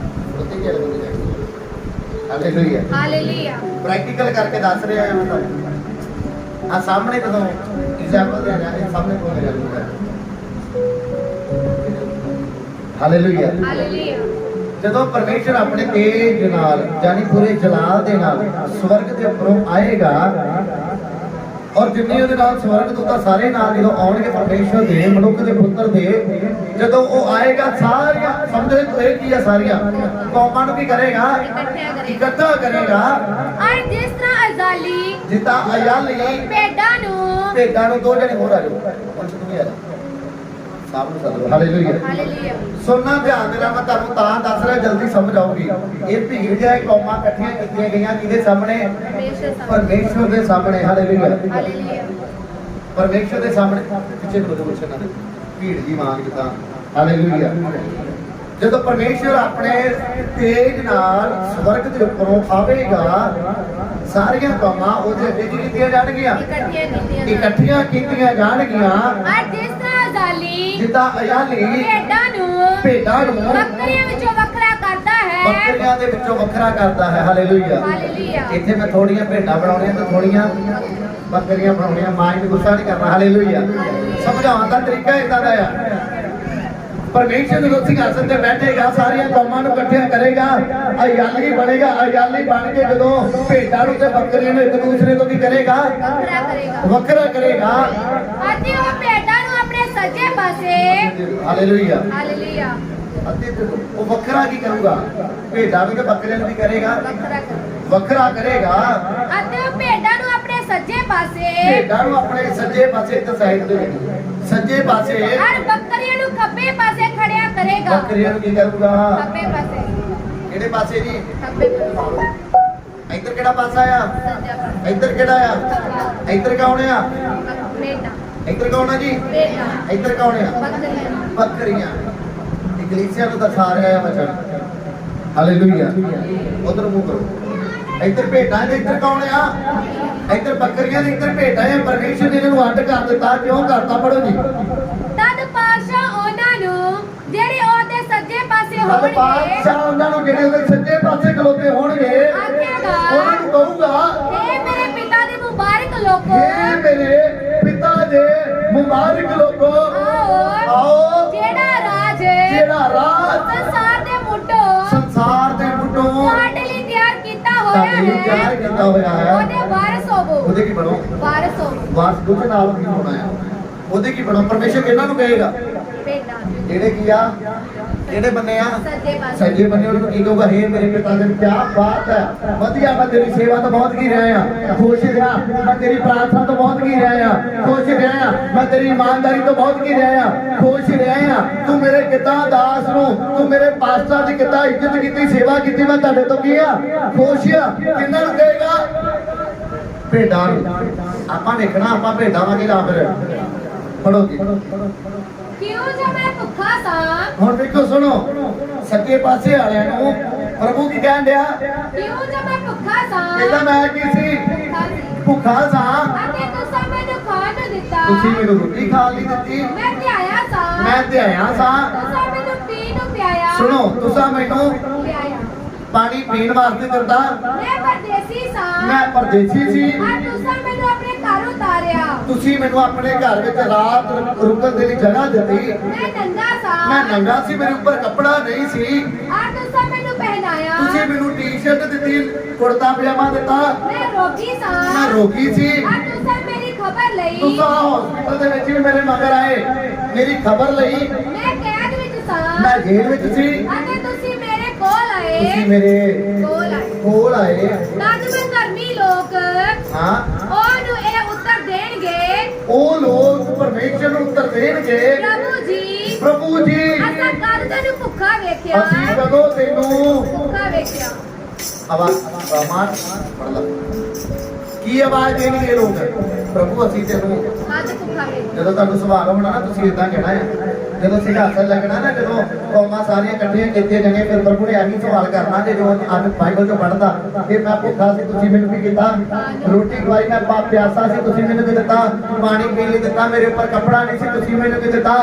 ਹਾਲੇਲੂਇਆ। ਹਾਲੇਲੂਇਆ। ਪ੍ਰੈਕਟੀਕਲ ਕਰਕੇ ਦੱਸ ਰਿਹਾ ਹਾਂ ਮੈਂ ਤੁਹਾਨੂੰ। ਆ ਸਾਹਮਣੇ ਜਦੋਂ ਐਗਜ਼ਾਮਪਲ ਦੇ ਜਾਣੇ ਸਾਹਮਣੇ ਕੋਲ ਜਾਊਗਾ। ਹਾਲੇਲੂਇਆ। ਹਾਲੇਲੂਇਆ। ਜਦੋਂ ਪਰਮੇਸ਼ਰ ਆਪਣੇ ਤੇਜ ਨਾਲ ਯਾਨੀ ਪੂਰੇ ਜਲਾਲ ਦੇ ਨਾਲ ਸਵਰਗ ਦੇ ਉੱਪਰੋਂ ਆਏਗਾ ਔਰ ਜਿੰਨੇ ਉਹਦੇ ਨਾਲ ਸਵਰਗ ਦੂਤਾਂ ਸਾਰੇ ਨਾਲ ਜਦੋਂ ਆਉਣਗੇ ਪਰਮੇਸ਼ਵਰ ਦੇ ਮਨੁੱਖ ਦੇ ਪੁੱਤਰ ਦੇ, ਜਦੋਂ ਉਹ ਆਏਗਾ ਸਾਰੀਆਂ ਸਮਝਦੇ ਤੂੰ ਇਹ ਕੀ ਆ, ਸਾਰੀਆਂ ਕੌਮਾਂ ਨੂੰ ਕੀ ਕਰੇਗਾ, ਇਕੱਠਾ ਕਰੇਗਾ। ਔਰ ਜਿਸ ਤਰ੍ਹਾਂ ਅਜ਼ਾਲੀ ਜਿੱਦਾਂ ਅਯਾਲੀ ਭੇਡਾਂ ਨੂੰ ਦੋ ਜਣੇ ਹੋਰ ਆ ਜਾਓ, ਪੰਜ ਤੂੰ ਵੀ ਆ ਜਾ ਸਾਹਬ ਨੂੰ ਸੱਦ। Hallelujah hallelujah. ਸੁਣਨਾ ਧਿਆਨ ਦੇ ਨਾਲ ਮੈਂ ਤੁਹਾਨੂੰ ਤਾਂ ਦੱਸ ਰਿਹਾ, ਜਲਦੀ ਸਮਝ ਆਊਗੀ। ਇਹ ਭੀੜ ਜਿਹਾ ਕੌਮਾਂ ਇਕੱਠੀਆਂ ਕੀਤੀਆਂ ਗਈਆਂ ਕਿਹਦੇ ਸਾਹਮਣੇ, ਪਰਮੇਸ਼ਵਰ ਦੇ ਸਾਹਮਣੇ। Hallelujah hallelujah. ਪਰਮੇਸ਼ਵਰ ਦੇ ਸਾਹਮਣੇ ਪਿੱਛੇ ਨੂੰ ਦੋ ਬੱਚੇ ਨਾਲ ਭੀੜ ਜੀ ਮਾਂ ਜਿੱਦਾਂ। ਹਾਲੇਲੂਇਆ। ਜਦੋਂ ਪਰਮੇਸ਼ਵਰ ਆਪਣੇ ਤੇਜ ਨਾਲ ਸਵਰਗ ਦੇ ਉੱਪਰੋਂ ਆਵੇਗਾ, ਸਾਰੀਆਂ ਕੌਮਾਂ ਉਹਦੇ ਅੱਗੇ ਕੀ ਕੀਤੀਆਂ ਜਾਣਗੀਆਂ, ਇਕੱਠੀਆਂ ਕੀਤੀਆਂ ਜਾਣਗੀਆਂ। ਔਰ ਜਿਸ ਤਰ੍ਹਾਂ ਅਜ਼ਾਲੀ ਜਿੱਦਾਂ ਅਯਾਲੀ ਭੇਡਾਂ ਨੂੰ ਬੱਕਰੀਆਂ ਵਿੱਚੋਂ ਵੱਖਰਾ ਕਰਦਾ ਹੈ, ਬੱਕਰੀਆਂ ਦੇ ਵਿੱਚੋਂ ਵੱਖਰਾ ਕਰਦਾ ਹੈ। ਹਾਲੇਲੂਇਆ। ਹਾਲੇਲੂਇਆ। ਇੱਥੇ ਮੈਂ ਥੋੜੀਆਂ ਭੇਡਾਂ ਬਣਾਉਣੀਆਂ ਤੇ ਥੋੜੀਆਂ ਬੱਕਰੀਆਂ ਬਣਾਉਣੀਆਂ, ਮਾਈਂਡ ਗੁੱਸਾ ਨਹੀਂ ਕਰਨਾ। ਹਾਲੇਲੂਇਆ। ਸਮਝਾਉਣ ਦਾ ਤਰੀਕਾ ਇਦਾਂ ਦਾ ਆ। ਪਰਮੇਸ਼ਰ ਜਦੋਂ ਸਿੰਘਾਸਨ ਤੇ ਬੈਠੇਗਾ, ਸਾਰੀਆਂ ਕੌਮਾਂ ਨੂੰ ਇਕੱਠਿਆਂ ਕਰੇਗਾ, ਅਯਾਲੀ ਬਣੇਗਾ। ਅਯਾਲੀ ਬਣ ਕੇ ਜਦੋਂ ਭੇਡਾਂ ਨੂੰ ਤੇ ਬੱਕਰੀਆਂ ਨੂੰ ਇੱਕ ਦੂਸਰੇ ਤੋਂ ਕੀ ਕਰੇਗਾ, ਵੱਖਰਾ ਕਰੇਗਾ। ਅਤੇ ਉਹ ਭੇਡਾਂ ਨੂੰ ਆਪਣੇ ਸੱਜੇ ਪਾਸੇ, ਹਾਲੇਲੂਇਆ, ਹਾਲੇਲੂਇਆ, ਅਤੇ ਉਹ ਵੱਖਰਾ ਕੀ ਕਰੂਗਾ, ਭੇਡਾਂ ਨੂੰ ਤੇ ਬੱਕਰੀਆਂ ਨੂੰ ਕੀ ਕਰੇਗਾ, ਵੱਖਰਾ ਕਰੇਗਾ। ਅਤੇ ਉਹ ਭੇਡਾਂ ਨੂੰ ਆਪਣੇ ਸੱਜੇ ਪਾਸੇ, ਭੇਡਾਂ ਨੂੰ ਆਪਣੇ ਸੱਜੇ ਪਾਸੇ ਤੇ ਸਾਈਡ ਦੇ ਵਿੱਚ ਸੱਜੇ ਪਾਸੇ, ਔਰ ਬੱਕਰੀਆਂ ਨੂੰ ਖੱਬੇ ਪਾਸੇ ਖੜਿਆ ਕਰੇਗਾ। ਬੱਕਰੀਆਂ ਨੂੰ ਕੀ ਕਰੂਗਾ, ਖੱਬੇ ਪਾਸੇ। ਕਿਹੜੇ ਪਾਸੇ ਜੀ, ਖੱਬੇ ਪਾਸੇ। ਇੱਧਰ ਕਿਹੜਾ ਪਾਸਾ ਆ, ਸੱਜਾ ਪਾਸੇ। ਇੱਧਰ ਕਿਹੜਾ ਆ, ਇੱਧਰ ਕੌਣ ਆ, ਭੇਡਾਂ। ਇੱਧਰ ਕੌਣ ਆ ਜੀ, ਭੇਡਾਂ। ਇੱਧਰ ਕੌਣ ਆ, ਬੱਕਰੀਆਂ। ਬੱਕਰੀਆਂ। ਇਕਲੀਸੀਆ ਨੂੰ ਦਰਸਾ ਰਿਹਾ ਹੈ ਵਚਨ। ਹਾਲੇਲੂਇਆ। ਉਧਰ ਮੂੰਹ ਕਰੋ। ਇੱਧਰ ਭੇਡਾਂ ਤੇ ਇੱਧਰ ਕੌਣ ਆ, ਇੱਧਰ ਬੱਕਰੀਆਂ ਤੇ ਇੱਧਰ ਭੇਡਾਂ ਆ। ਪਰਮੇਸ਼ਰ ਨੇ ਇਹਨਾਂ ਨੂੰ ਅੱਡ ਕਰ ਦਿੱਤਾ। ਕਿਉਂ ਕਰਤਾ, ਪੜੋ ਜੀ। ਤਦ ਪਾਤਸ਼ਾਹ ਉਹਨਾਂ ਨੂੰ ਜਿਹੜੇ ਉਹਦੇ ਸੱਜੇ ਪਾਸੇ ਤਦ ਹੋਣਗੇ, ਬਾਦਸ਼ਾਹ ਉਹਨਾਂ ਨੂੰ ਜਿਹੜੇ ਉਹਦੇ ਸੱਜੇ ਪਾਸੇ ਖਲੋਤੇ ਹੋਣਗੇ, ਆਖੇਗਾ, ਉਹਨਾਂ ਨੂੰ ਕਹੂਗਾ, ਇਹ ਮੇਰੇ ਪਿਤਾ ਦੇ ਮੁਬਾਰਕ ਲੋਕੋ, ਇਹ ਮੇਰੇ ਪਿਤਾ ਦੇ ਮੁਬਾਰਕ ਲੋਕੋ, ਆਓ ਜਿਹੜਾ ਰਾਜ ਸੰਸਾਰ ਦੇ ਮੁੱਢੋਂ ਤੁਹਾਡੇ ਲਈ ਤਿਆਰ ਕੀਤਾ ਹੋਇਆ ਤੁਹਾਡੇ ਲਈ ਤਿਆਰ ਹੈ, ਕੀਤਾ ਹੋਇਆ ਹੈ, ਉਹਦੇ ਵਾਰਸ ਹੋਵੋ। ਉਹਦੇ ਕੀ ਬਣੋ, ਵਾਰਸ ਹੋਵੋ। ਵਾਰਸ ਦੂਜੇ ਨਾਲ ਕੀ ਹੋਣਾ ਆ, ਉਹਦੇ ਕੀ ਬਣੋ। ਪਰਮੇਸ਼ਰ ਕਿਹਨਾਂ ਨੂੰ ਕਹੇਗਾ, ਭੇਡਾਂ ਜਿਹੜੇ ਕੀ ਆ, ਜਿਹੜੇ ਬੰਨੇ ਆ ਸੱਜੇ ਪਾਸੇ। ਸੱਜੇ ਬੰਨੇ, ਉਹਨੂੰ ਕੀ ਕਹੂਗਾ, ਹੇ ਮੇਰੇ ਪਿਤਾ ਦੇ। ਕੀ ਬਾਤ ਹੈ, ਵਧੀਆ। ਮੈਂ ਤੇਰੀ ਸੇਵਾ ਤੋਂ ਬਹੁਤ ਕੀ ਰਿਹਾ ਆ, ਖੁਸ਼ ਰਿਹਾ। ਮੈਂ ਤੇਰੀ ਪ੍ਰਾਰਥਨਾ ਤੋਂ ਬਹੁਤ ਕੀ ਰਿਹਾ ਆ, ਖੁਸ਼ ਰਿਹਾ। ਮੈਂ ਤੇਰੀ ਇਮਾਨਦਾਰੀ ਤੋਂ ਬਹੁਤ ਕੀ ਰਿਹਾ ਆ, ਖੁਸ਼ ਰਿਹਾ। ਤੂੰ ਮੇਰੇ ਕਿੱਦਾਂ ਦਾਸ ਨੂੰ, ਤੂੰ ਮੇਰੇ ਪਾਸਟਰ ਦੀ ਕਿੱਦਾਂ ਇੱਜ਼ਤ ਕੀਤੀ, ਸੇਵਾ ਕੀਤੀ। ਮੈਂ ਤੁਹਾਡੇ ਤੋਂ ਕੀ ਆ, ਖੁਸ਼ ਆ। ਕਿੰਨਾਂ ਨੂੰ ਕਹੇਗਾ, ਭੇਡਾਂ ਨੂੰ। ਆਪਾਂ ਦੇਖਣਾ, ਆਪਾਂ ਭੇਡਾਂ ਵਾਂਗੇ ਨਾ ਫਿਰ ਪੜੋ ਜੀ। ਕਿਉਂ ਜੇ ਮੈਂ ਭੁੱਖਾ ਸਾਂ, ਹੁਣ ਦੇਖੋ, ਸੁਣੋ, ਸੱਜੇ ਪਾਸੇ ਵਾਲਿਆਂ ਨੂੰ ਪ੍ਰਭੂ ਕੀ ਕਹਿਣ ਡਿਆ, ਕਿਉਂ ਜੇ ਮੈਂ ਭੁੱਖਾ ਸਾਂ, ਕਹਿੰਦਾ ਮੈਂ ਕੀ ਸੀ, ਭੁੱਖਾ ਸੀ, ਭੁੱਖਾ ਸਾਂ, ਅਤੇ ਤੁਸੀਂ ਮੈਨੂੰ ਖਾਣ ਨੂੰ ਦਿੱਤਾ। ਤੁਸੀਂ ਮੈਨੂੰ ਰੋਟੀ ਖਾਣ ਲਈ ਦਿੱਤੀ। ਮੈਂ ਧਿਆਇਆ ਸਾਂ, ਮੈਂ ਧਿਆਇਆ ਸਾਂ। ਤੁਸੀਂ ਮੈਨੂੰ ਪੀਣ ਨੂੰ ਪਿਆਇਆ। ਸੁਣੋ, ਤੁਸੀਂ ਮੈਨੂੰ ਪਿਆਇਆ। ਪਾਣੀ ਪੀਣ ਵਾਸਤੇ ਦਿੱਤਾ। ਮੈਂ ਪਰਦੇਸੀ ਸਾਂ, ਮੈਂ ਪਰਦੇਸੀ ਸੀ। ਔਰ ਤੁਸੀਂ ਮੈਨੂੰ ਆਪਣੇ ਘਰ ਉਤਾਰਿਆ। ਤੁਸੀਂ ਮੈਨੂੰ ਆਪਣੇ ਘਰ ਵਿੱਚ ਰਾਤ ਰੁਕਣ ਦੇ ਲਈ ਜਗ੍ਹਾ ਦਿੱਤੀ। ਮੈਂ ਨੰਗਾ ਸਾਂ, ਮੈਂ ਨੰਗਾ ਸੀ, ਮੇਰੇ ਉੱਪਰ ਕੱਪੜਾ ਨਹੀਂ ਸੀ। ਔਰ ਤੁਸੀਂ ਮੈਨੂੰ ਪਹਿਨਾਇਆ। ਤੁਸੀਂ ਮੈਨੂੰ ਟੀ-ਸ਼ਰਟ ਦਿੱਤੀ, ਕੁੜਤਾ ਪਜਾਮਾ ਦਿੱਤਾ। ਮੈਂ ਰੋਗੀ ਸਾਂ, ਮੈਂ ਰੋਗੀ ਸੀ। ਔਰ ਤੁਸੀਂ ਮੇਰੀ ਖਬਰ ਲਈ। ਤੁਸੀਂ ਹਸਪੀਟਲ ਦੇ ਵਿੱਚ ਵੀ ਮੇਰੇ ਮਗਰ ਆਏ, ਮੇਰੀ ਖਬਰ ਲਈ। ਮੈਂ ਕੈਦ ਵਿੱਚ ਸਾਂ, ਮੈਂ ਜੇਲ੍ਹ ਵਿੱਚ ਸੀ, ਅਤੇ ਤੁਸੀਂ ਮੇਰੇ ਕੋਲ ਆਏ। ਤੁਸੀਂ ਮੇਰੇ ਕੋਲ ਆਏ। ਤਦ ਮੈਂ ਧਰਮੀ ਲੋਕ ਹਾਂ, ਉਹਨੂੰ ਇਹ ਉੱਤਰ ਦੇਣਗੇ, ਉਹ ਲੋਕ ਪਰਮੇਸ਼ਰ ਨੂੰ ਉੱਤਰ ਦੇਣਗੇ, ਪ੍ਰਭੂ ਜੀ ਅਸਾਂ ਕਦ ਤੈਨੂੰ ਭੁੱਖਾ ਵੇਖਿਆ, ਅਸੀਂ ਕਦੋਂ ਤੈਨੂੰ ਭੁੱਖਾ ਵੇਖਿਆ। ਆਵਾਜ਼ ਪੜ ਲਾ। ਕੀ ਆਵਾਜ਼ ਦੇਣਗੇ ਇਹ ਲੋਕ, ਪ੍ਰਭੂ ਅਸੀਂ ਤੈਨੂੰ। ਕਦ ਭੁੱਖਾ ਵੇਖਿਆ। ਜਦੋਂ ਤੁਹਾਨੂੰ ਸਵਾਲ ਹੋਣਾ ਨਾ, ਤੁਸੀਂ ਇਦਾਂ ਕਹਿਣਾ ਹੈ। ਜਦੋਂ ਸਿੰਘਾਸਨ ਲੱਗਣਾ ਨਾ, ਜਦੋਂ ਕੌਮਾਂ ਸਾਰੀਆਂ ਇਕੱਠੀਆਂ ਕੀਤੀਆਂ ਜਾਣੀਆਂ, ਫਿਰ ਪ੍ਰਭੂ ਨੇ ਇਹੀ ਸਵਾਲ ਕਰਨਾ ਜੇ ਜੋ ਅੱਜ ਬਾਈਬਲ ਚੋਂ ਪੜ੍ਹਦਾ, ਕਿ ਮੈਂ ਭੁੱਖਾ ਸੀ, ਤੁਸੀਂ ਮੈਨੂੰ ਕੀ ਕੀਤਾ, ਰੋਟੀ ਖਵਾਈ। ਮੈਂ ਪਿਆਸਾ ਸੀ, ਤੁਸੀਂ ਮੈਨੂੰ ਕੀ ਦਿੱਤਾ, ਪਾਣੀ ਪੀਣ ਲਈ ਦਿੱਤਾ। ਮੇਰੇ ਉੱਪਰ ਕੱਪੜਾ ਨਹੀਂ ਸੀ, ਤੁਸੀਂ ਮੈਨੂੰ ਕੀ ਦਿੱਤਾ।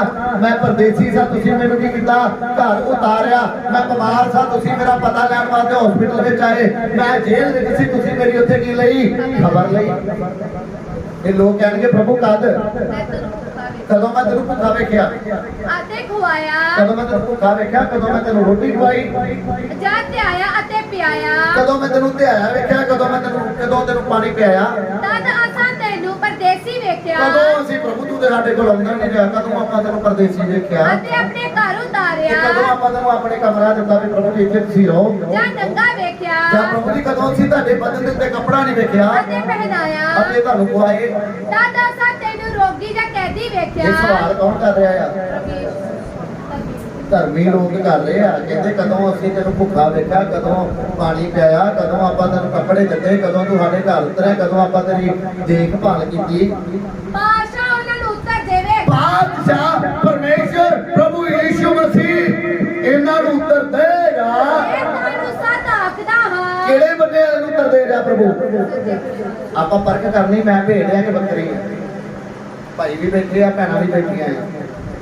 ਮੈਂ ਪਰਦੇਸੀ ਸਾਂ, ਤੁਸੀਂ ਮੈਨੂੰ ਕੀ ਕੀਤਾ, ਘਰ ਉਤਾਰਿਆ। ਮੈਂ ਬਿਮਾਰ ਸਾਂ, ਤੁਸੀਂ ਮੇਰਾ ਪਤਾ ਲੈਣ ਵਾਸਤੇ ਹਸਪੀਟਲ ਵਿੱਚ ਆਏ। ਮੈਂ ਜੇਲ੍ਹ ਵਿੱਚ ਸੀ, ਤੁਸੀਂ ਮੇਰੀ ਉੱਥੇ ਕੀ ਲਈ, ਖਬਰ ਲਈ। ਇਹ ਲੋਕ ਕਹਿਣਗੇ, ਪ੍ਰਭੂ ਕਦ, ਕਦੋਂ ਮੈਂ ਤੈਨੂੰ ਭੁੱਖਾ ਵੇਖਿਆ, ਅਤੇ ਖਵਾਇਆ, ਕਦੋਂ ਮੈਂ ਤੈਨੂੰ ਭੁੱਖਾ ਵੇਖਿਆ, ਕਦੋਂ ਮੈਂ ਤੈਨੂੰ ਰੋਟੀ ਖਵਾਈ, ਜਦ ਧਿਆਇਆ ਅਤੇ ਪਿਆਇਆ, ਕਦੋਂ ਮੈਂ ਤੈਨੂੰ ਧਿਆਇਆ ਵੇਖਿਆ, ਕਦੋਂ ਤੈਨੂੰ ਪਾਣੀ ਪਿਆਇਆ। ਤਦ ਅਸਾਂ ਤੈਨੂੰ ਪਰਦੇਸੀ ਵੇਖਿਆ ਕਦੋਂ ਅਸੀਂ ਪ੍ਰਭੂ ਤੂੰ ਤੇ ਸਾਡੇ ਕੋਲ ਆਉਂਦਾ ਨਹੀਂ ਰਿਹਾ, ਕਦੋਂ ਆਪਾਂ ਤੈਨੂੰ ਪਰਦੇਸੀ ਵੇਖਿਆ, ਅਤੇ ਆਪਣੇ ਘਰ ਤੇ ਉਤਾਰਿਆ, ਕਦੋਂ ਆਪਾਂ ਤੈਨੂੰ ਆਪਣੇ ਕਮਰਾ ਦਿੱਤਾ ਵੀ ਪ੍ਰਭੂ ਜੀ ਇੱਥੇ ਤੁਸੀਂ ਰਹੋ, ਜਾਂ ਨੰਗਾ ਵੇਖਿਆ ਜਾਂ ਪ੍ਰਭੂ ਜੀ ਕਦੋਂ ਅਸੀਂ ਤੁਹਾਡੇ ਬਦਨ ਦੇ ਉੱਤੇ ਕੱਪੜਾ ਨਹੀਂ ਵੇਖਿਆ ਅਤੇ ਪਹਿਨਾਇਆ, ਅਤੇ ਤੁਹਾਨੂੰ ਖਵਾਏ। ਤਦ ਅਸਾਂ ਤੈਨੂੰ ਰੋਗੀ ਜਾਂ ਕੈਦੀ ਵੇਖਿਆ। ਇਹ ਸਵਾਲ ਕੌਣ ਕਰ ਰਿਹਾ ਆ? ਧਰਮੀ ਲੋਕ ਕਰ ਰਹੇ ਆ, ਕਹਿੰਦੇ ਕਦੋਂ ਅਸੀਂ ਤੈਨੂੰ ਭੁੱਖਾ ਵੇਖਿਆ, ਕਦੋਂ ਪਾਣੀ ਪਿਆਇਆ, ਕਦੋਂ ਆਪਾਂ ਤੈਨੂੰ ਕੱਪੜੇ ਦਿੱਤੇ, ਕਦੋਂ ਤੂੰ ਸਾਡੇ ਘਰ ਉਤਰਿਆ, ਕਦੋਂ ਆਪਾਂ ਤੇਰੀ ਦੇਖਭਾਲ ਕੀਤੀ। ਪਾਤਸ਼ਾਹ ਉਹਨਾਂ ਨੂੰ ਉੱਤਰ ਦੇਵੇ, ਬਾਦਸ਼ਾਹ ਪਰਮੇਸ਼ਰ ਪ੍ਰਭੂ ਯੀਸ਼ੂ ਮਸੀਹ ਇਹਨਾਂ ਨੂੰ ਉੱਤਰ ਦੇਗਾ। ਇਹ ਤੁਹਾਨੂੰ ਸੱਚ ਆਖਦਾ ਹਾਂ। ਕਿਹੜੇ ਬੰਦੇ ਨੂੰ ਉੱਤਰ ਦੇ ਰਿਹਾ ਪ੍ਰਭੂ? ਆਪਾਂ ਪਰਖ ਕਰਨੀ, ਮੈਂ ਭੇਡ ਆ ਕਿ ਬੱਕਰੀ ਆ? ਭਾਈ ਵੀ ਬੈਠੇ ਆ, ਭੈਣਾਂ ਵੀ ਬੈਠੀਆਂ ਆ,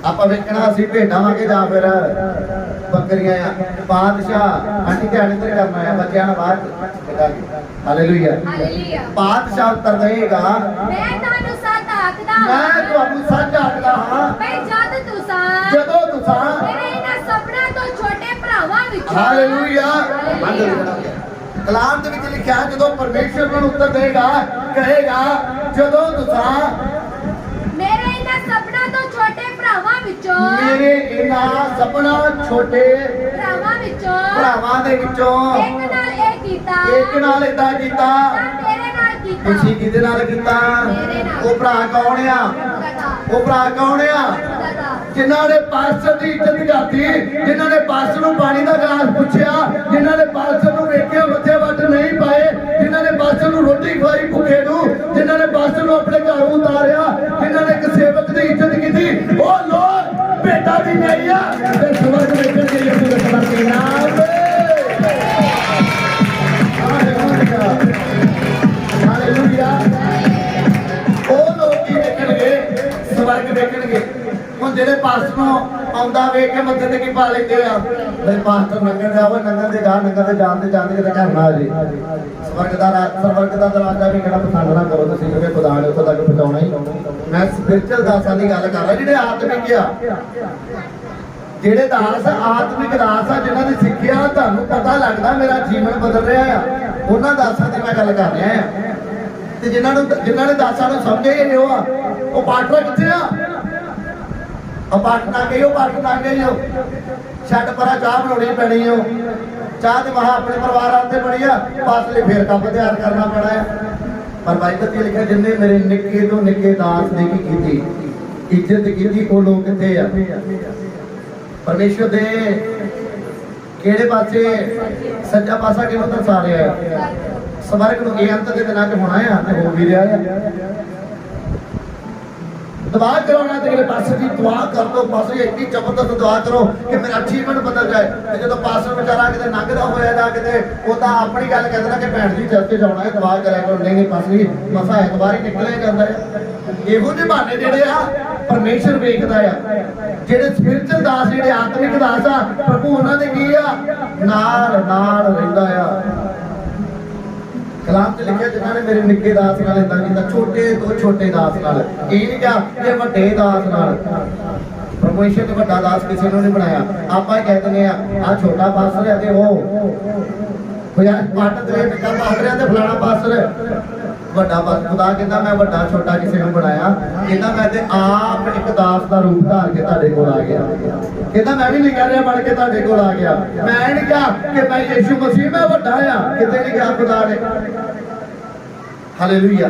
ਆਪਾਂ ਵੇਖਣਾ ਅਸੀਂ ਭੇਡਾਂ ਵਾਂਗੇ ਜਾਂ ਫਿਰ ਬੱਕਰੀਆਂ ਆ। ਬਾਦਸ਼ਾਹ ਆਂਟੀ ਧਿਆਨ ਇੱਧਰ ਕਰਨਾ ਆ, ਬੱਚਿਆਂ ਨੂੰ ਬਾਹਰ ਕੱਢਾ ਕੇ। ਹਾਲੇਲੂਇਆ। ਹਾਲੇਲੂਇਆ। ਬਾਦਸ਼ਾਹ ਉੱਤਰ ਦੇਗਾ, ਮੈਂ ਤੁਹਾਨੂੰ ਸੱਚ ਆਖਦਾ ਮੈਂ ਹਾਂ, ਤੁਹਾਨੂੰ ਸੱਚ ਆਖਦਾ ਹਾਂ, ਭਈ ਜਦ ਤੁਸੀਂ ਜਦੋਂ ਤੁਸੀਂ ਮੇਰੇ ਇਹਨਾਂ ਸਭਨਾਂ ਤੋਂ ਛੋਟੇ ਭਰਾਵਾਂ ਵਿੱਚੋਂ ਹਾਲੇਲੂਇਆ ਕਲਾਮ ਦੇ ਵਿੱਚ ਲਿਖਿਆ ਜਦੋਂ ਪਰਮੇਸ਼ਰ ਨੂੰ ਉੱਤਰ ਦੇਗਾ, ਕਹੇਗਾ ਜਦੋਂ ਤੁਸੀਂ ਮੇਰੇ ਇਹਨਾਂ ਸਭਨਾਂ ਤੋਂ ਛੋਟੇ ਭਰਾਵਾਂ ਵਿੱਚੋਂ ਮੇਰੇ ਇਹਨਾਂ ਸਭਨਾ ਛੋਟੇ ਭਰਾਵਾਂ ਦੇ ਵਿੱਚੋਂ ਇੱਕ ਨਾਲ ਇਹ ਕੀਤਾ, ਇੱਕ ਨਾਲ ਏਦਾਂ ਕੀਤਾ, ਤਾਂ ਤੇਰੇ ਨਾਲ ਕੀਤਾ। ਤੁਸੀਂ ਕਿਹਦੇ ਨਾਲ ਕੀਤਾ? ਉਹ ਭਰਾ ਕੌਣ ਆ? ਉਹ ਭਰਾ ਕੌਣ ਆ? ਜਿਨ੍ਹਾਂ ਨੇ ਪਾਸਟਰ ਦੀ ਇੱਜ਼ਤ ਕਰਤੀ, ਜਿਨ੍ਹਾਂ ਨੇ ਪਾਸਟਰ ਨੂੰ ਪਾਣੀ ਦਾ ਗਲਾਸ ਪੁੱਛਿਆ, ਜਿਨ੍ਹਾਂ ਨੇ ਪਾਸਟਰ ਨੂੰ ਵੇਖਿਆ ਮੱਥੇ ਵੱਟ ਨਹੀਂ ਪਾਏ, ਜਿਨ੍ਹਾਂ ਨੇ ਪਾਸਟਰ ਨੂੰ ਰੋਟੀ ਖਵਾਈ ਭੁੱਖੇ ਨੂੰ, ਜਿਨ੍ਹਾਂ ਨੇ ਪਾਸਟਰ ਨੂੰ ਆਪਣੇ ਘਰ ਉਤਾਰਿਆ, ਜਿਨ੍ਹਾਂ ਨੇ ਇੱਕ ਸੇਵਕ ਦੀ ਇੱਜ਼ਤ ਕੀਤੀ, ਉਹ ਲੋਕ ਭੇਟਾ ਦੀ ਨਹੀਂ ਆ ਤੇ ਸਵਰਗ ਵਿੱਚ ਕੇ ਯਿਸੂ ਦੇ ਸਬਰ ਦੇ ਨਾਮ। ਹਾਲੇਲੂਇਆ। ਉਹ ਲੋਕ ਕੀ ਵੇਖਣਗੇ? ਸਵਰਗ ਵੇਖਣਗੇ। ਹੁਣ ਜਿਹੜੇ ਪਾਸਟਰ ਨੂੰ ਆਉਂਦਾ ਵੇਖ ਕੇ ਮੱਥੇ ਤੇ ਕੀ ਪਾ ਲੈਂਦੇ ਆ, ਬਈ ਪਾਸਟਰ ਨੰਗਣ ਜਾਵੇ, ਨੰਗਣ ਦੇ ਜਾਣ ਤੇ ਜਾਂਦੇ ਕਿਤੇ ਘਰ ਨਾ ਆ ਜੇ। ਸਵਰਗ ਦਾ ਦਰਵਾਜ਼ਾ ਵੀ ਕਿਹੜਾ ਪਸੰਦ ਨਾ ਕਰੋ ਤੁਸੀਂ, ਕਿਉਂਕਿ ਖੁਦਾ ਨੇ ਉੱਥੋਂ ਤੱਕ ਪਹੁੰਚਾਉਣਾ ਹੀ। ਮੈਂ ਸਪਿਰਚੁਅਲ ਦਾਸਾਂ ਦੀ ਗੱਲ ਕਰ ਰਿਹਾ, ਜਿਹੜੇ ਆਤਮਿਕ ਆ, ਜਿਹੜੇ ਦਾਸ ਆਤਮਿਕ ਦਾਸ ਆ, ਜਿਨ੍ਹਾਂ ਦੀ ਸਿੱਖਿਆ ਤੁਹਾਨੂੰ ਪਤਾ ਲੱਗਦਾ ਮੇਰਾ ਜੀਵਨ ਬਦਲ ਰਿਹਾ ਆ, ਉਹਨਾਂ ਦਾਸਾਂ ਦੀ ਮੈਂ ਗੱਲ ਕਰ ਰਿਹਾ ਆ। ਤੇ ਜਿਨ੍ਹਾਂ ਨੇ ਦਾਸਾਂ ਨੂੰ ਸਮਝੇ ਹੀ ਉਹ ਆ, ਉਹ ਪਾਟਰਾ ਕਿੱਥੇ ਆ? ਉਹ ਪਾਟਨਾ ਗਈ, ਉਹ ਪਾਟਨਾ ਗਈ, ਉਹ ਛੱਡ ਪਰਾਂ ਚਾਹ ਬਣਾਉਣੀ ਪੈਣੀ, ਉਹ ਚਾਹ ਤੇ ਮਹਾ ਆਪਣੇ ਪਰਿਵਾਰ ਆਉਂਦੇ ਬਣੀ ਆ, ਪਾਸਲੇ ਫੇਰ ਕੰਮ ਤਿਆਰ ਕਰਨਾ ਪੈਣਾ ਆ। ਪਰ ਬਾਈਬਲ ਤੇ ਲਿਖਿਆ ਜਿੰਨੇ ਮੇਰੇ ਨਿੱਕੇ ਤੋਂ ਨਿੱਕੇ ਦਾਸ ਦੀ ਕੀ ਕੀਤੀ, ਇੱਜ਼ਤ ਕੀਤੀ, ਉਹ ਲੋਕ ਕਿੱਥੇ ਆ? ਪਰਮੇਸ਼ਰ ਦੇ ਕਿਹੜੇ ਪਾਸੇ? ਸੱਜਾ ਪਾਸਾ ਕਿਹਨੂੰ ਦਰਸਾ ਰਿਹਾ ਹੈ? ਸਵਰਗ ਨੂੰ ਇਹ ਅੰਤ ਦੇ ਦਿਨਾਂ 'ਚ ਹੋਣਾ ਆ ਤੇ ਹੋ ਵੀ ਰਿਹਾ ਆ। ਦੁਆ ਕਰਾਉਣਾ ਤੇ ਅਗਲੇ ਪਾਸੇ ਦੀ ਦੁਆ ਕਰ ਦੋ, ਪਾਸੇ ਇੰਨੀ ਜ਼ਬਰਦਸਤ ਦੁਆ ਕਰੋ ਕਿ ਮੇਰਾ ਅਚੀਵਮੈਂਟ ਬਦਲ ਜਾਏ। ਤੇ ਜਦੋਂ ਪਾਸਰ ਵਿਚਾਰਾ ਕਿਤੇ ਲੰਘਦਾ ਹੋਇਆ ਜਾਂ ਕਿਤੇ ਉਹ ਤਾਂ ਆਪਣੀ ਗੱਲ ਕਹਿੰਦਾ ਕਿ ਭੈਣ ਜੀ ਚਰਚ ਜਾਣਾ ਹੈ, ਦੁਆ ਕਰਿਆ ਕਰੋ। ਨਹੀਂ ਪਾਸੇ ਮਸਾ ਐਤਵਾਰ ਹੀ ਨਿਕਲਿਆ ਜਾਂਦਾ ਹੈ। ਇਹੋ ਜਿਹੇ ਬਹਾਨੇ ਜਿਹੜੇ ਆ ਪਰਮੇਸ਼ਰ ਵੇਖਦਾ ਆ। ਜਿਹੜੇ ਸਪਿਰਚੁਅਲ ਦਾਸ, ਜਿਹੜੇ ਆਤਮਿਕ ਦਾਸ ਆ, ਪ੍ਰਭੂ ਉਹਨਾਂ ਦੇ ਕੀ ਆ? ਨਾਲ ਰਹਿੰਦਾ ਆ। ਕਲਾਮ ਤੇ ਲਿਖਿਆ ਜਿਨ੍ਹਾਂ ਨੇ ਮੇਰੇ ਨਿੱਕੇ ਦਾਸ ਨਾਲ ਏਦਾਂ ਕੀਤਾ, ਛੋਟੇ ਤੋਂ ਛੋਟੇ ਦਾਸ ਨਾਲ। ਇਹ ਨਹੀਂ ਕਿਹਾ ਕਿ ਵੱਡੇ ਦਾਸ ਨਾਲ। ਪਰਮੇਸ਼ਰ ਨੇ ਵੱਡਾ ਦਾਸ ਕਿਸੇ ਨੂੰ ਨਹੀਂ ਬਣਾਇਆ। ਆਪਾਂ ਹੀ ਕਹਿ ਦਿੰਦੇ ਆ ਛੋਟਾ ਪਾਸਰ ਹੈ ਤੇ ਉਹ ਪੱਟ ਦੇ ਟਿੱਕਾ ਪਾਸ ਰਿਹਾ ਤੇ ਫਲਾਣਾ ਪਾਸਰ ਵੱਡਾ ਪਾਸ। ਖੁਦਾ ਕਹਿੰਦਾ ਮੈਂ ਵੱਡਾ ਛੋਟਾ ਕਿਸੇ ਨੂੰ ਬਣਾਇਆ। ਕਹਿੰਦਾ ਮੈਂ ਤੇ ਆਪ ਇੱਕ ਦਾਸ ਦਾ ਰੂਪ ਧਾਰ ਕੇ ਤੁਹਾਡੇ ਕੋਲ ਆ ਗਿਆ। ਕਹਿੰਦਾ ਮੈਂ ਵੀ ਨਿਕਲ ਰਿਹਾ ਬਣ ਕੇ ਤੁਹਾਡੇ ਕੋਲ ਆ ਗਿਆ। ਮੈਂ ਨਹੀਂ ਕਿਹਾ ਕਿ ਮੈਂ ਯਿਸੂ ਮਸੀਹ ਮੈਂ ਵੱਡਾ ਆ, ਕਿਤੇ ਨਹੀਂ ਕਿਹਾ ਖੁਦਾ ਨੇ। ਹਾਲੇਲੂਇਆ।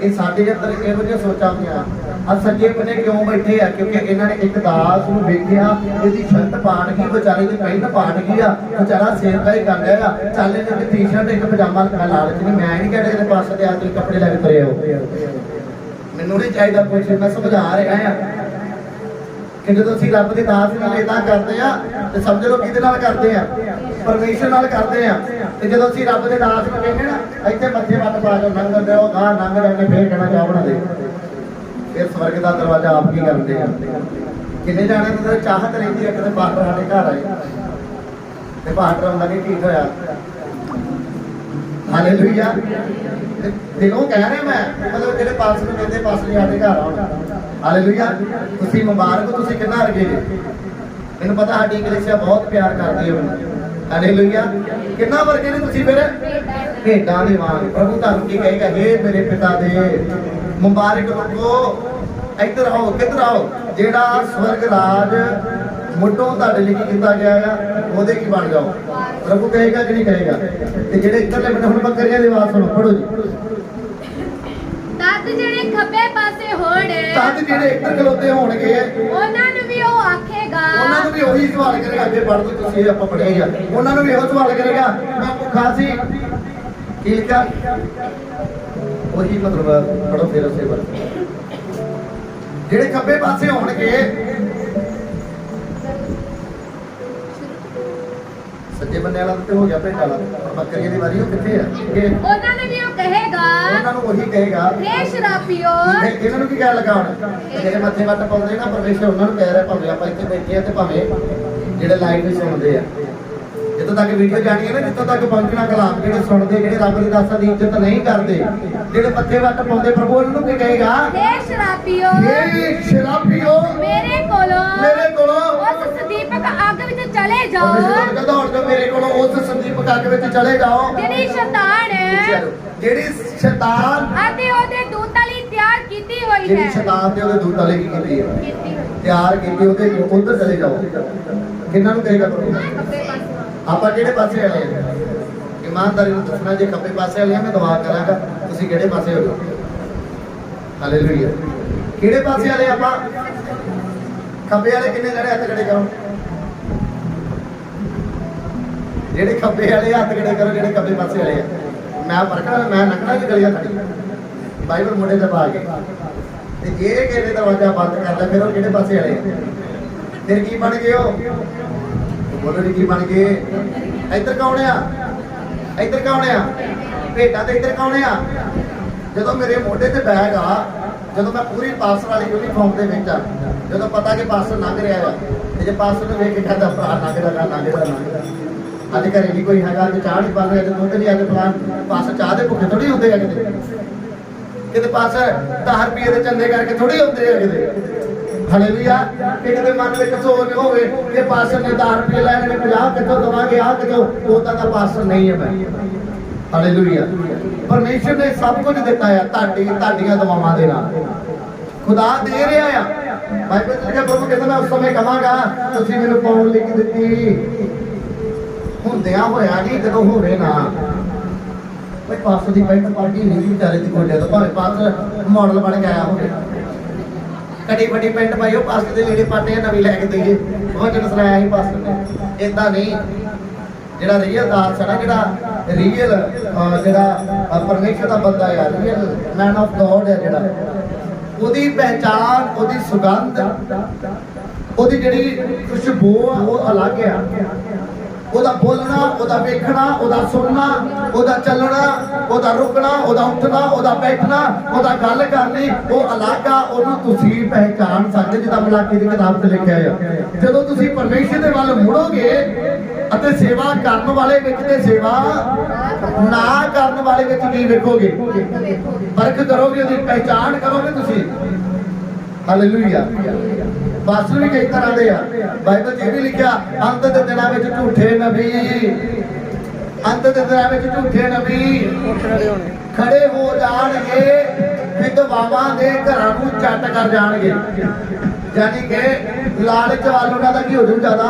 ਇਹ ਸਾਡੇ ਅੰਦਰ ਇਹੋ ਜਿਹੀਆਂ ਸੋਚਾਂ ਹੁੰਦੀਆਂ। ਆ ਸੱਜੇ ਬੰਨੇ ਕਿਉਂ ਬੈਠੇ ਆ? ਕਿਉਂਕਿ ਇਹਨਾਂ ਨੇ ਇੱਕ ਦਾਸ ਨੂੰ ਵੇਖਿਆ, ਇਹਦੀ ਛੱਤ ਪਾਟ ਗਈ, ਵਿਚਾਰੇ ਦੀ ਪੈਂਟ ਪਾਟ ਗਈ ਆ, ਵਿਚਾਰਾ ਸੇਵਕਾ ਹੀ ਕਰ ਰਿਹਾ ਆ। ਚੱਲ ਇਹਨੇ ਇੱਕ ਟੀ-ਸ਼ਰਟ ਇੱਕ ਪਜਾਮਾ ਲਾਲਚ ਨਹੀਂ। ਮੈਂ ਨਹੀਂ ਕਹਿੰਦਾ ਇਹਦੇ ਪਾਸੇ ਦੇ ਆ ਤੁਸੀਂ ਕੱਪੜੇ ਲੈ ਕੇ ਤੁਰੇ ਹੋ। ਮੈਨੂੰ ਨਹੀਂ ਚਾਹੀਦਾ ਕੁਝ। ਮੈਂ ਸਮਝਾ ਰਿਹਾ ਆ ਕਿ ਜਦੋਂ ਅਸੀਂ ਰੱਬ ਦੇ ਦਾਸ ਨਾਲ ਇਦਾਂ ਕਰਦੇ ਆ ਤੇ ਸਮਝ ਲਓ ਕਿਹਦੇ ਨਾਲ ਕਰਦੇ ਆ? ਪਰਮੇਸ਼ਰ ਨਾਲ ਕਰਦੇ ਆ। ਤੇ ਜਦੋਂ ਅਸੀਂ ਰੱਬ ਦੇ ਦਾਸ ਨੂੰ ਕਹਿੰਦੇ ਨਾ ਇੱਥੇ ਮੱਥੇ ਵੱਟ ਪਾ ਕੇ ਲੰਘ ਦਿਓ, ਗਾਂ ਲੰਘ ਜਾਂਦੇ, ਫੇਰ ਕਹਿਣਾ ਚਾਹ ਬਣਾ ਦੇ। ਫਿਰ ਸਵਰਗ ਦਾ ਦਰਵਾਜ਼ਾ ਆਪ ਕੀ ਕਰਦੇ ਆ? ਕਿੰਨੇ ਜਾਣੇ ਤੇ ਚਾਹਤ ਰਹਿੰਦੀ ਹੈ ਕਿਤੇ ਪਾਸਟਰ ਸਾਡੇ ਘਰ ਆਏ ਤੇ ਪਾਸਟਰ ਹੁੰਦਾ ਨਹੀਂ ਠੀਕ ਹੋਇਆ। ਹਾਲੇਲੂਇਆ। ਦਿਲੋਂ ਕਹਿ ਰਿਹਾ ਮੈਂ, ਮਤਲਬ ਜਿਹੜੇ ਪਾਸਟਰ ਨੂੰ ਕਹਿੰਦੇ ਪਾਸਟਰ ਸਾਡੇ ਘਰ ਆਉਣ। ਹਾਲੇਲੂਇਆ। ਤੁਸੀਂ ਮੁਬਾਰਕ, ਤੁਸੀਂ ਕਿੰਨਾ ਰਗੇ ਜੇ। ਮੈਨੂੰ ਪਤਾ ਸਾਡੀ ਕਲੀਸਿਆ ਬਹੁਤ ਪਿਆਰ ਕਰਦੀ ਹੈ ਮੈਨੂੰ। ਹਾਲੇਲੂਇਆ। ਕਿੰਨਾ ਵਰਗੇ ਨੇ ਤੁਸੀਂ? ਫਿਰ ਭੇਡਾਂ ਦੇ ਵਾਂਗ। ਪ੍ਰਭੂ ਤੁਹਾਨੂੰ ਕੀ ਕਹੇਗਾ? ਹੇ ਮੇਰੇ ਪਿਤਾ ਦੇ ਮੁਬਾਰਕ ਲੋਕੋ ਇੱਧਰ ਆਓ, ਕਿੱਧਰ ਆਓ। ਜਿਹੜਾ ਸਵਰਗ ਰਾਜ ਮੁੱਢੋਂ ਤੁਹਾਡੇ ਲਈ ਕੀਤਾ ਗਿਆ ਆ ਉਹਦੇ ਕੀ ਬਣ ਜਾਓ। ਪ੍ਰਭੂ ਕਹੇਗਾ ਕਿ ਨਹੀਂ ਕਹੇਗਾ। ਤੇ ਜਿਹੜੇ ਇੱਧਰਲੇ ਬੰਨੇ ਹੁਣ ਬੱਕਰੀਆਂ ਦੀ ਆਵਾਜ਼ ਸੁਣੋ, ਪੜੋ ਜੀ। ਤਦ ਜਿਹੜੇ ਖੱਬੇ ਪਾਸੇ ਹੋਣ, ਤਦ ਜਿਹੜੇ ਇੱਧਰ ਖਲੋਤੇ ਹੋਣਗੇ ਉਹਨਾਂ ਨੂੰ ਵੀ ਉਹ ਆਖੇਗਾ, ਉਹਨਾਂ ਨੂੰ ਵੀ ਉਹੀ ਸਵਾਲ ਕਰੇਗਾ। ਅੱਗੇ ਪੜ੍ਹ ਲਓ ਤੁਸੀਂ, ਆਪਾਂ ਪੜ੍ਹਿਆ ਹੀ ਆ। ਉਹਨਾਂ ਨੂੰ ਵੀ ਇਹੋ ਸਵਾਲ ਕਰੇਗਾ, ਮੈਂ ਭੁੱਖਾ ਸੀ ਕੀ ਲਿਖਿਆ, ਉਹੀ ਮਤਲਬ ਪੜੋ ਫਿਰ ਉਸੇ ਵਰ। ਜਿਹੜੇ ਖੱਬੇ ਪਾਸੇ ਹੋਣਗੇ, ਸੱਜੇ ਬੰਨੇ ਵਾਲਾ ਤੇ ਹੋ ਗਿਆ ਭੇਡ ਵਾਲਾ, ਬੱਕਰੀਆਂ ਦੀ ਵਾਰੀ ਉਹ ਕਿੱਥੇ ਆ? ਉਹਨਾਂ ਨੂੰ ਵੀ ਉਹ ਕਹੇਗਾ, ਉਹਨਾਂ ਨੂੰ ਉਹੀ ਕਹੇਗਾ, ਹੇ ਸ਼ਰਾਬੀਓ। ਇਹਨਾਂ ਨੂੰ ਕੀ ਕਹਿ ਲਗਾ ਹੁਣ? ਜਿਹੜੇ ਮੱਥੇ ਵੱਟ ਪਾਉਂਦੇ ਨਾ ਪਰਮੇਸ਼ਰ ਉਹਨਾਂ ਨੂੰ ਕਹਿ ਰਿਹਾ, ਭਾਵੇਂ ਆਪਾਂ ਇੱਥੇ ਬੈਠੇ ਆ ਤੇ ਭਾਵੇਂ ਜਿਹੜੇ ਲਾਈਵ ਵਿੱਚ ਸੁਣਦੇ ਆ, ਜਿੱਥੋਂ ਤੱਕ ਵੀਡੀਓ ਜਾਣੀ ਹੈ ਨਾ, ਜਿੱਥੋਂ ਤੱਕ ਪਹੁੰਚਣਾ ਕਲਾਮ, ਜਿਹੜੇ ਸੁਣਦੇ, ਜਿਹੜੇ ਰੱਬ ਦੀ ਦਾਸਾਂ ਦੀ ਇੱਜ਼ਤ ਨਹੀਂ ਕਰਦੇ, ਜਿਹੜੇ ਮੱਥੇ ਵੱਟ ਪਾਉਂਦੇ, ਪ੍ਰਭੂ ਉਹਨਾਂ ਨੂੰ ਕੀ ਕਹੇਗਾ? ਹੇ ਸ਼ਰਾਬੀਓ, ਹੇ ਸ਼ਰਾਬੀਓ, ਮੇਰੇ ਕੋਲੋਂ ਉਸ ਸੰਦੀਪਕ ਅੱਗ ਵਿੱਚ ਚਲੇ ਜਾਓ, ਕਹਿੰਦਾ ਹੁਣ ਜੋ ਮੇਰੇ ਕੋਲੋਂ ਉਸ ਸੰਦੀਪਕ ਅੱਗ ਵਿੱਚ ਚਲੇ ਜਾਓ, ਜਿਹੜੀ ਸ਼ੈਤਾਨ ਅਤੇ ਉਹਦੇ ਦੂਤਾਂ ਲਈ ਤਿਆਰ ਕੀਤੀ ਹੋਈ ਜਿਹੜੀ ਹੈ। ਸ਼ੈਤਾਨ ਤੇ ਉਹਦੇ ਦੂਤਾਂ ਲਈ ਕੀ ਕੀਤੀ ਹੈ? ਕੀਤੀ ਹੋਈ। ਤਿਆਰ ਕੀਤੀ, ਉਹਦੇ ਉੱਧਰ ਚਲੇ ਜਾਓ। ਕਿੰਨਾਂ ਨੂੰ ਕਹੇਗਾ ਪ੍ਰਭੂ? ਖੱਬੇ ਪਾਸੇ। ਆਪਾਂ ਕਿਹੜੇ ਪਾਸੇ ਵਾਲੇ ਆ? ਇਮਾਨਦਾਰੀ ਨੂੰ ਦੱਸਣਾ, ਜੇ ਖੱਬੇ ਪਾਸੇ ਵਾਲੇ ਆ ਮੈਂ ਦੁਆ ਕਰਾਂਗਾ, ਤੁਸੀਂ ਕਿਹੜੇ ਪਾਸੇ ਹੋ? ਹਾਲੇਲੂਇਆ। ਕਿਹੜੇ ਪਾਸੇ ਵਾਲੇ ਆਪਾਂ? ਖੱਬੇ ਵਾਲੇ ਕਿੰਨੇ ਜਣੇ ਹੱਥ ਖੜੇ ਕਰੋ। ਜਿਹੜੇ ਖੱਬੇ ਵਾਲੇ ਹੱਥ ਖੜੇ ਕਰੋ, ਜਿਹੜੇ ਖੱਬੇ ਪਾਸੇ ਵਾਲੇ ਆ। ਮੈਂ ਪਰਖਣਾ, ਮੈਂ ਨਕਣਾ ਦੀ ਗਲੀਆਂ ਖੜੀ, ਬਾਈਬਲ ਮੋਢੇ ਤੇ ਪਾ ਕੇ। ਤੇ ਜੇ ਕਿਸੇ ਦਰਵਾਜ਼ਾ ਬੰਦ ਕਰ ਲਿਆ, ਫਿਰ ਉਹ ਕਿਹੜੇ ਪਾਸੇ ਵਾਲੇ ਆ? ਫਿਰ ਕੀ ਬਣ ਗਏ ਉਹ? ਬੋਲੋ ਜੀ, ਕੀ ਬਣ ਗਏ? ਇੱਧਰ ਕੌਣ ਆ? ਇੱਧਰ ਕੌਣ ਆ? ਭੇਡਾਂ ਤੇ ਇੱਧਰ ਕੌਣ ਆ? ਜਦੋਂ ਮੇਰੇ ਮੋਢੇ ਤੇ ਬੈਗ ਆ, ਜਦੋਂ ਮੈਂ ਪੂਰੀ ਪਾਸਟਰ ਵਾਲੀ ਯੂਨੀਫਾਰਮ ਦੇ ਵਿੱਚ ਆ, ਜਦੋਂ ਪਤਾ ਕਿ ਪਾਸਟਰ ਲੰਘ ਰਿਹਾ ਆ, ਤੇ ਜੇ ਪਾਸਟਰ ਨੂੰ ਵੇਖ ਕੇ ਕਹਿੰਦਾ ਭਰਾ ਲੰਘਦਾ। ਅੱਜ ਘਰੇ ਨਹੀਂ ਕੋਈ ਹੈਗਾ, ਅੱਜ ਚਾਹ ਨਹੀਂ ਬਣ ਰਿਹਾ, ਅੱਜ ਦੁੱਧ ਨਹੀਂ, ਅੱਜ ਫਲਾਣ, ਪਾਸਟਰ ਚਾਹ ਦੇ ਭੁੱਖੇ ਥੋੜੀ ਹੁੰਦੇ ਆ। ਕਿਤੇ ਪਾਸਟਰ 10 ਰੁਪਏ ਦੇ ਚੰਦੇ ਕਰਕੇ ਥੋੜੀ ਹੁੰਦੇ ਆ ਕਿਤੇ। ਹਾਲੇਲੂਇਆ। ਕਿਸੇ ਦੇ ਮਨ ਵਿੱਚ ਸੋਚ ਹੋਵੇ ਕਿ ਪਾਸਟਰ ਨੇ 10 ਰੁਪਏ ਲੈਣੇ ਨੇ, 50 ਕਿੱਥੋਂ ਦਵਾਂਗੇ, ਆ ਕਿੱਥੋਂ? ਉਦਾਂ ਦਾ ਪਾਸਟਰ ਨਹੀਂ ਹੈ ਮੈਂ। ਹਾਲੇਲੂਇਆ। ਪਰਮੇਸ਼ਰ ਨੇ ਸਭ ਕੁਝ ਦਿੱਤਾ ਆ ਤੁਹਾਡੀਆਂ ਦੁਆਵਾਂ ਦੇ ਨਾਲ। ਖੁਦਾ ਦੇ ਰਿਹਾ ਆ। ਬਾਈਬਲ ਚ ਲਿਖਿਆ, ਪ੍ਰਭੂ ਕਹਿੰਦਾ ਮੈਂ ਉਸ ਸਮੇਂ ਕਹਾਂਗਾ ਤੁਸੀਂ ਮੈਨੂੰ ਪਾਉਣ ਲਿਖ ਦਿੱਤੀ। ਹੁੰਦਿਆਂ ਹੋਇਆ ਨਹੀਂ, ਜਦੋਂ ਹੋਵੇ ਨਾ। ਕੋਈ ਪਾਸਟਰ ਦੀ ਪੈਂਟ ਪਾਰਟੀ ਨਹੀਂ ਵਿਚਾਰੇ ਦੀ ਗੋਡੇ ਤੋਂ, ਭਾਵੇਂ ਪਾਸਟਰ ਮਾਡਲ ਬਣ ਕੇ ਆਇਆ ਹੋਵੇ, ਕੜੀ ਵੱਡੀ ਪੈਂਟ ਪਾਈ, ਉਹ ਪਾਸਟਰ ਦੇ ਲੀੜੇ ਪਾਟੇ ਨਵੀਂ ਲੈ ਕੇ ਦੇਈਏ, ਭੋਜਨ ਸੁਣਾਇਆ ਸੀ ਪਾਸਟਰ ਨੇ। ਏਦਾਂ ਨਹੀਂ। ਜਿਹੜਾ ਰੀਅਲ ਦਾਸ ਹੈ ਨਾ, ਜਿਹੜਾ ਪਰਮੇਸ਼ਰ ਦਾ ਬੰਦਾ ਆ, ਰੀਅਲ ਮੈਨ ਆਫ ਗੋਡ ਹੈ ਜਿਹੜਾ, ਉਹਦੀ ਪਹਿਚਾਨ, ਉਹਦੀ ਸੁਗੰਧ, ਉਹਦੀ ਜਿਹੜੀ ਖੁਸ਼ਬੂ ਆ ਉਹ ਅਲੱਗ ਆ। ਉਹਦਾ ਬੋਲਣਾ, ਉਹਦਾ ਵੇਖਣਾ, ਉਹਦਾ ਸੁਣਨਾ, ਉਹਦਾ ਚੱਲਣਾ, ਉਹਦਾ ਰੁਕਣਾ, ਉਹਦਾ ਉੱਠਣਾ, ਉਹਦਾ ਬੈਠਣਾ, ਉਹਦਾ ਗੱਲ ਕਰਨੀ, ਉਹ ਅਲੱਗ ਆ। ਉਹਨੂੰ ਤੁਸੀਂ ਪਹਿਚਾਨ ਸਕਦੇ, ਜਿੱਦਾਂ ਮਲਾਕੀ ਦੀ ਕਿਤਾਬ 'ਚ ਲਿਖਿਆ ਆ। ਜਦੋਂ ਤੁਸੀਂ ਪਰਮੇਸ਼ਰ ਦੇ ਵੱਲ ਮੁੜੋਗੇ ਅਤੇ ਸੇਵਾ ਕਰਨ ਵਾਲੇ ਵਿੱਚ ਤੇ ਸੇਵਾ ਨਾ ਕਰਨ ਵਾਲੇ ਵਿੱਚ ਕੀ ਵੇਖੋਗੇ? ਫਰਕ ਕਰੋਗੇ, ਉਹਦੀ ਪਹਿਚਾਨ ਕਰੋਗੇ ਤੁਸੀਂ। ਹਾਲੇਲੂਇਆ। ਪਾਸਟਰ ਵੀ ਕਈ ਤਰ੍ਹਾਂ ਦੇ ਆ। ਬਾਈਬਲ 'ਚ ਇਹ ਵੀ ਲਿਖਿਆ, ਅੰਤ ਦੇ ਦਿਨਾਂ ਵਿੱਚ ਝੂਠੇ ਨਬੀ, ਅੰਤ ਦੇ ਦਿਨਾਂ ਵਿੱਚ ਝੂਠੇ ਨਬੀ ਖੜੇ ਹੋ ਜਾਣਗੇ, ਵਿਧਵਾਵਾਂ ਦੇ ਘਰਾਂ ਨੂੰ ਚੱਟ ਕਰ ਜਾਣਗੇ। ਯਾਨੀ ਕਿ ਲਾਲਚ ਵੱਲ ਉਹਨਾਂ ਦਾ ਕੀ ਹੋ ਜੂ? ਜ਼ਿਆਦਾ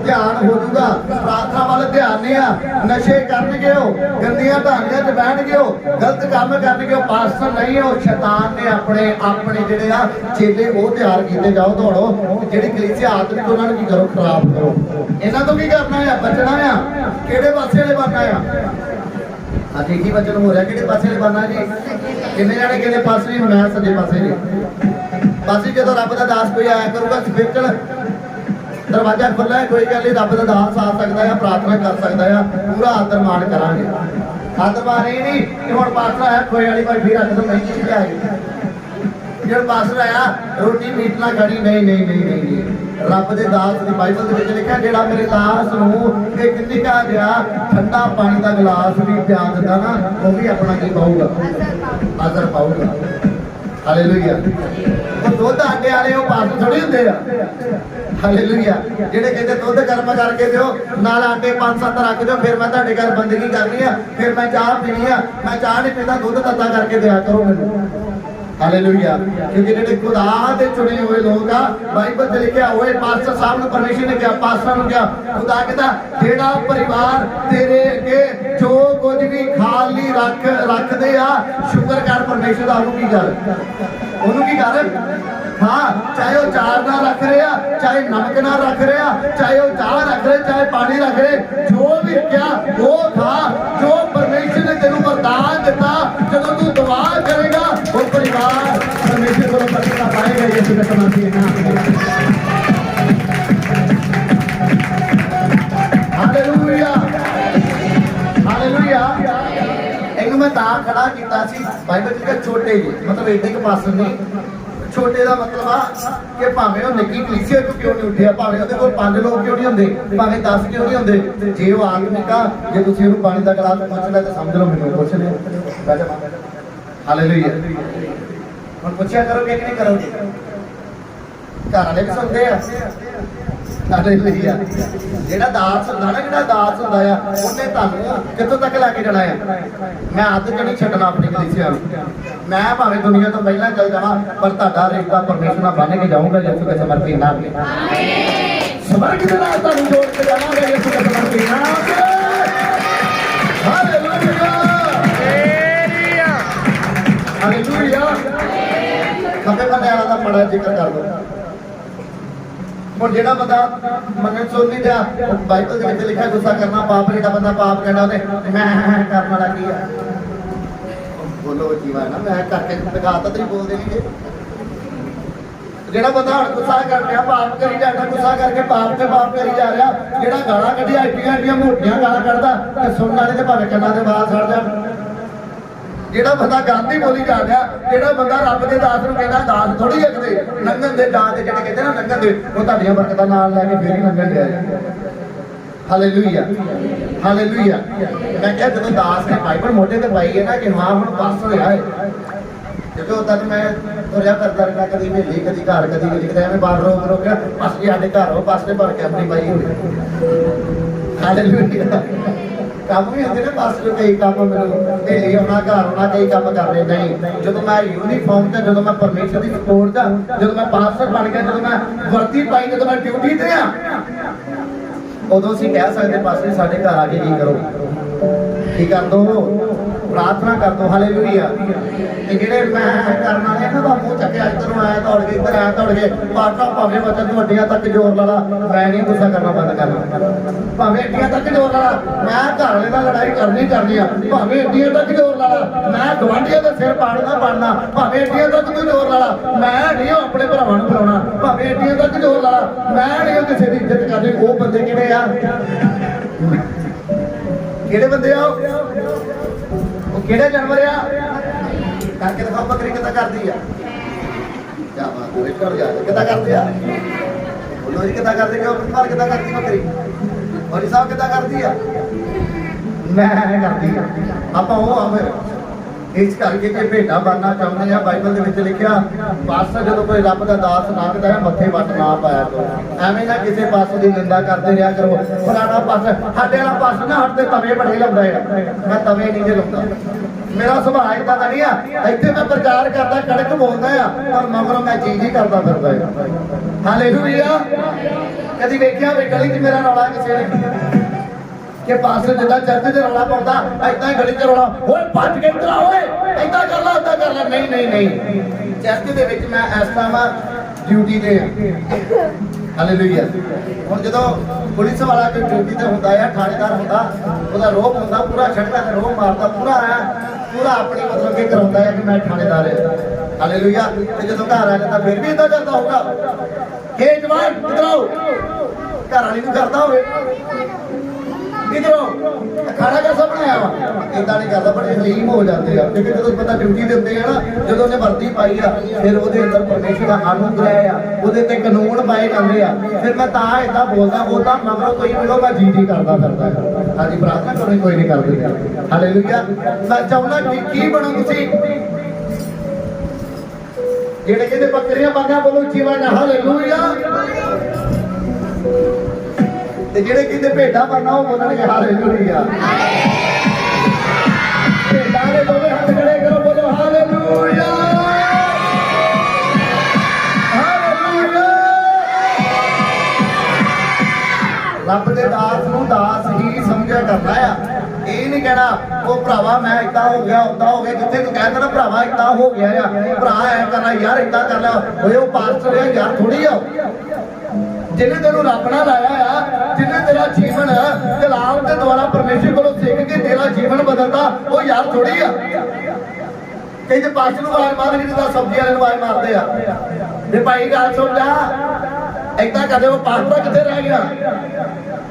ਧਿਆਨ ਹੋ ਜੂਗਾ। ਪ੍ਰਾਰਥਨਾ ਵੱਲ ਧਿਆਨ ਨਹੀਂ ਆ। ਨਸ਼ੇ ਕਰਨਗੇ, ਉਹ ਗੰਦੀਆਂ ਢਾਂਗੀਆਂ 'ਚ ਬੈਠਣਗੇ, ਉਹ ਗਲਤ ਕੰਮ ਕਰਨਗੇ। ਉਹ ਪਾਸਟਰ ਨਹੀਂ ਹੈ, ਉਹ ਸ਼ੈਤਾਨ ਨੇ ਆਪਣੇ ਜਿਹੜੇ ਆ ਚੇਲੇ ਉਹ ਤਿਆਰ ਕੀਤੇ। ਜਾਓ ਦੌੜੋ, ਜਿਹੜੀ ਕਲੀਸਿਆ ਆਤਮਿਕ, ਉਹਨਾਂ ਨੂੰ ਕੀ ਕਰੋ? ਖਰਾਬ ਕਰੋ। ਇਹਨਾਂ ਤੋਂ ਕੀ ਕਰਨਾ ਆ? ਬਚਣਾ ਆ। ਕਿਹੜੇ ਪਾਸੇ ਵਾਲੇ ਬਣਨਾ ਆ? ਅੱਜ ਕੀ ਬਚਨ ਹੋ ਰਿਹਾ? ਕਿਹੜੇ ਪਾਸੇ ਵਾਲੇ ਬਣਨਾ ਜੀ? ਕਿੰਨੇ ਜਾਣੇ ਕਹਿੰਦੇ ਪਾਸੇ ਨਹੀਂ, ਮੈਂ ਸੱਜੇ ਪਾਸੇ ਜੀ। ਬਾਕੀ ਜਦੋਂ ਰੱਬ ਦਾ ਦਾਸ ਕੋਈ ਆਇਆ ਕਰੂਗਾ, ਸਪਿਰਚੁਅਲ ਦਰਵਾਜ਼ਾ ਖੁੱਲ੍ਹਾ ਹੈ, ਕੋਈ ਗੱਲ ਨਹੀਂ, ਰੱਬ ਦਾ ਦਾਸ ਆ ਸਕਦਾ ਆ, ਪ੍ਰਾਰਥਨਾ ਕਰ ਸਕਦਾ ਆ, ਪੂਰਾ ਆਦਰ ਮਾਣ ਕਰਾਂਗੇ। ਆਦਰ ਮਾਣ ਇਹ ਨਹੀਂ ਕਿ ਹੁਣ ਪਾਸਟਰ ਆਇਆ ਖੋਏ ਵਾਲੀ ਭਾਈ ਰੱਖ ਦੋ, ਮਹਿੰਗੀ ਚੀਜ਼ ਆਏਗੀ। ਜਿਹੜਾ ਪਾਸਟਰ ਆਇਆ ਰੋਟੀ ਮੀਟ ਨਾ ਖਾਣੀ, ਨਹੀਂ। ਰੱਬ ਦੇ ਦਾਸ ਦੀ ਬਾਈਬਲ ਦੇ ਵਿੱਚ ਲਿਖਿਆ, ਜਿਹੜਾ ਮੇਰੇ ਦਾਸ ਨੂੰ ਇੱਕ ਨਿੱਕਾ ਜਿਹਾ ਠੰਡਾ ਪਾਣੀ ਦਾ ਗਲਾਸ ਵੀ ਪਿਆ ਦਿੰਦਾ ਨਾ, ਉਹ ਵੀ ਆਪਣਾ ਕੀ ਪਾਊਗਾ? ਅਸਰ ਪਾਊਗਾ। ਹਾਲੇਲੂਇਆ। ਉਹ ਦੁੱਧ ਆਂਡੇ ਵਾਲੇ ਉਹ ਪਾਸਟਰ ਥੋੜੀ ਹੁੰਦੇ ਆ। ਹਾਲੇਲੂਇਆ। ਜਿਹੜੇ ਕਹਿੰਦੇ ਦੁੱਧ ਗਰਮ ਕਰਕੇ ਦਿਓ, ਨਾਲ ਆਂਡੇ 5-7 ਰੱਖ ਦਿਓ, ਫਿਰ ਮੈਂ ਤੁਹਾਡੇ ਘਰ ਬੰਦਗੀ ਕਰਨੀ ਆ, ਫਿਰ ਮੈਂ ਚਾਹ ਪੀਣੀ ਆ, ਮੈਂ ਚਾਹ ਨਹੀਂ ਪੀਂਦਾ, ਦੁੱਧ ਤੱਤਾ ਕਰਕੇ ਦਿਆ ਕਰੋ ਮੈਨੂੰ। हालेलुया। क्योंकि जेडे खुदा दे चुने हुए लोग आ, बाइबल च लिखा होए पास्टर साहब ने परमेश्वर ने क्या पास्टर ने क्या खुदा कहता जेड़ा परिवार तेरे अगे जो कुछ भी खाली रखदे आ शुक्र कर परमेश्वर दा ओनू की कर हाँ चाहे वो चार ना रख रहे आ चाहे नमक ना रख रहे आ चाहे वो चाह रख रहे चाहे पानी रख रहे जो भी क्या वो खा जो परमेश्वर ने तेनू वरदान दिता जब तू दुआ करेगा वो परिवार परमेश्वर को बरकत पाएगा यीशु के नाम में हालेलुया हालेलुया। इन्हू मैं तां खड़ा कीता सी बाइबल च छोटे जी मतलब एडे के पास नहीं छोटे का मतलब आ कि भावें वो निक्की कलीसिया को क्यों नहीं उठिया भावें वो 5 लोग क्यों नहीं होंगे भावें 10 क्यों नहीं होंगे जे वो आत्मिक आ जे तुसीं उहनूं पानी का गिलास पुछना तो समझ लो मैनूं पुछ लिओ हालेलुया। हुण पुछया करोगे कि नहीं करोगे घर वाले भी सुनते हैं हालेलुया। जेड़ा दास हुंदा ना जेड़ा दास हुंदा आ उहने तुहानूं कित्थों तक लैके जाना है मैं अद च नहीं छड्डना अपनी कलीसिया मैं भावें दुनिया तो पहला चल जावां पर तुहाडा रिश्ता परमेश्वर नाल बन के जाऊंगा यीशु के समर्पी नाम में स्वर्ग दे नाल तुहानूं जोड़ के जावांगा यीशु के समर्पी नाम में हालेलुया हालेलुया। खब्बे बंदे वाला दा बड़ा जिक्र कर दो और जेड़ा बंदा मनन सुन नहीं दिया बाइबल के विच लिखा गुस्सा करना पाप जेड़ा बंदा पाप करना ओने मैं करन वाला की है बोलो जीवा ना मैं करके दिखाता तो बोलदे नहीं जेड़ा बंदा हुण गुस्सा कर रहा पाप करी जाता गुस्सा करके पाप ते पाप करी जा रहा जेड़ा गालां कढिया एडियां मोटियां गालां कढदा ते सुनन वाले ते भावें कन्नां दे वाल सड़ जाण जेड़ा बंदा गांधी बोली जा रहा जेड़ा बंदा रब के दास नूं कहंदा दास थोड़ी अगदे लंघन दे दास ते जेड़े कहंदे ना लंघन दे वो तुहाडीਆਂ बरकतां नाल लै के फेर ही लंघन दे हालेलुया हालेलुया। मैं क्या जब दास ने बाइबल मोटे ते पाई है ना कि हाँ हुण बस होया है क्योंकि उदा तो मैं तुरया करदा रहा कदी मेली कदी घर कदी लिखदा एवें बार रोक रोक बस जी साडे घर हो बस ते भर के अपनी पाई होई हालेलुया। काम भी होंगे ना बस जो कई काम मेली आना घर आना कई काम करने नहीं जो मैं यूनीफॉर्म से जो मैं परमेश्वर की सपोर्ट च जो मैं पास्टर बन गया जो मैं वर्दी पाई जो मैं ड्यूटी ते उदों असीं कह सकते पास्टर साडे घर आके की करो की कर दो प्रार्थना कर दो हालेलुया। जेडे मैं करन वाले ना दा मूंह चक्के इधरों आया दौड़ के इधर आया दौड़ के पाटा भावें वचन वड्डियां तक जोर ला मैं नहीं गुस्सा करना बंद करना भावें एडियां तक जोर ला मैं घर वाले नाल लड़ाई करनी आ भावें एडियां तक जोर ला मैं गवांढियां दे सिर पाड़ना भावें एडियां तक तू जोर ला मैं नहीं अपने भरावां नूं बुलाउणा भावें एडियां तक जोर ला मैं नहीं किसी दी इज्जत करनी वो बंदे किहड़े आ किहड़े बंदे आ वो किहड़े जानवर आ करके दिखाओ बकरी कितना करती है क्या बात है कर जा कितना करती है बोलो जी कितना करती है और कितना करती बकरी और साहब कितना करती है मैं करती है आप वो हमें इस करके जे भेटा बनना चाਹੁੰਦੇ ਆ ਬਾਈਬਲ ਦੇ ਵਿੱਚ ਲਿਖਿਆ ਪਾਸਾ ਜਦੋਂ ਕੋਈ ਰੱਬ ਦਾ ਦਾਸ ਲੰਘਦਾ ਹੈ ਮੱਥੇ ਵੱਟ ਨਾ ਪਾਇਆ ਕਰੋ ਐਵੇਂ ਨਾ ਕਿਸੇ ਪਾਸੇ ਦੀ ਨਿੰਦਾ ਕਰਦੇ ਰਿਹਾ ਕਰੋ ਫਲਾਣਾ ਪਾਸਾ ਸਾਡੇ ਵਾਲਾ ਪਾਸਾ ਨਾ ਹੱਥ ਤੇ ਤਵੇ ਬੜੇ ਲਾਉਂਦਾ ਹੈ ਮੈਂ ਤਵੇ ਨਹੀਂ ਜੇ ਲਾਉਂਦਾ ਮੇਰਾ ਸੁਭਾਅ ਇਦਾਂ ਦਾ ਨਹੀਂ ਆ ਇੱਥੇ ਮੈਂ ਪ੍ਰਚਾਰ ਕਰਦਾ ਕੜਕ ਬੋਲਦਾ ਆ ਪਰ ਮਗਰੋਂ ਮੈਂ ਚੀਜ਼ ਹੀ ਕਰਦਾ ਫਿਰਦਾ ਹੈ ਹਾਲੇਲੂਇਆ। ਕਦੀ ਵੇਖਿਆ ਵੇ ਗਲੀ 'ਚ ਮੇਰਾ ਰੌਲਾ ਕਿਸੇ ਨੇ कि पास्टर जिदा चर्च च रौला पाउंदा ऐदां ही गली च रौला ओए भज के इधर आ ओए ऐदां कर ला नहीं चर्च दे विच मैं इस टाइम ड्यूटी ते हालेलुया। हुण जदों पुलिस वाला कोई ड्यूटी ते हुंदा है थानेदार हुंदा ओदा रोप हुंदा पूरा छड़का ते रोप मारदा पूरा अपनी मतलब कि कराउंदा है कि मैं थानेदार है हालेलुया। ते जदों घर आ जांदा फिर भी इदां करदा होगा हे जवान इधर आओ घर वाली नूं करदा होवे इधरों खाना कैसा बनाया वा इदा नहीं करता बड़े हलीम हो जाते हैं क्योंकि जो बंदा ड्यूटी देते हैं ना जो उन्हें वर्दी पाई आ फिर वो अंदर परमेश्वर का अनुग्रह आ वो कानून पाए जाते हैं फिर मैं इदा बोलता उदा मगरों कोई मिलो मैं जी करता फिरता हाँ जी प्रार्थना करो कोई नहीं करते हालेलुया। मैं चाहना की बनो तुसी जेड़े कहते बकरियां बनना बोलो उच्ची आवाज़ हालेलुया ते जेड़े कहते भेडा बनना वो बोलणगे हालेलुया भेडा दे दोवे हाथ खड़े करो बोलो हालेलुया ਰੱਬ ਦੇ ਦਾਸ ਨੂੰ ਦਾਸ ਹੀ ਸਮਝਿਆ ਕਰਨਾ ਆ। ਇਹ ਨਹੀਂ ਕਹਿਣਾ ਉਹ ਭਰਾਵਾ ਮੈਂ ਏਦਾਂ ਹੋ ਗਿਆ ਓਦਾਂ ਹੋ ਗਿਆ। ਜਿੱਥੇ ਤੂੰ ਕਹਿੰਦਾ ਨਾ ਭਰਾਵਾ ਏਦਾਂ ਹੋ ਗਿਆ ਆ, ਭਰਾ ਐ ਕਰਨਾ ਯਾਰ ਏਦਾਂ ਕਰ ਲਿਆ, ਓਏ ਉਹ ਪਾਸਟਰ ਆ ਯਾਰ ਥੋੜੀ ਆ। ਜਿਹਨੇ ਤੈਨੂੰ ਰੱਬ ਨਾਲ ਲਾਇਆ ਆ, ਜਿਹਨੇ ਤੇਰਾ ਜੀਵਨ ਕਲਾਮ ਦੇ ਦੁਆਰਾ ਪਰਮੇਸ਼ਰ ਕੋਲੋਂ ਸਿੱਖ ਕੇ ਤੇਰਾ ਜੀਵਨ ਬਦਲਦਾ, ਉਹ ਯਾਰ ਥੋੜੀ ਆ। ਕਹਿੰਦੇ ਪਾਸਟਰ ਨੂੰ ਆਵਾਜ਼ ਮਾਰ ਕੇ ਜਿੱਦਾਂ ਸਬਜ਼ੀ ਵਾਲੇ ਨੂੰ ਆਵਾਜ਼ ਮਾਰਦੇ ਆ ਵੀ ਭਾਈ ਗੱਲ ਸੁਣ ਜਾ, ਏਦਾਂ ਕਰਦੇ ਉਹ ਪਾਸਟਰ ਕਿੱਥੇ ਰਹਿ ਗਿਆ।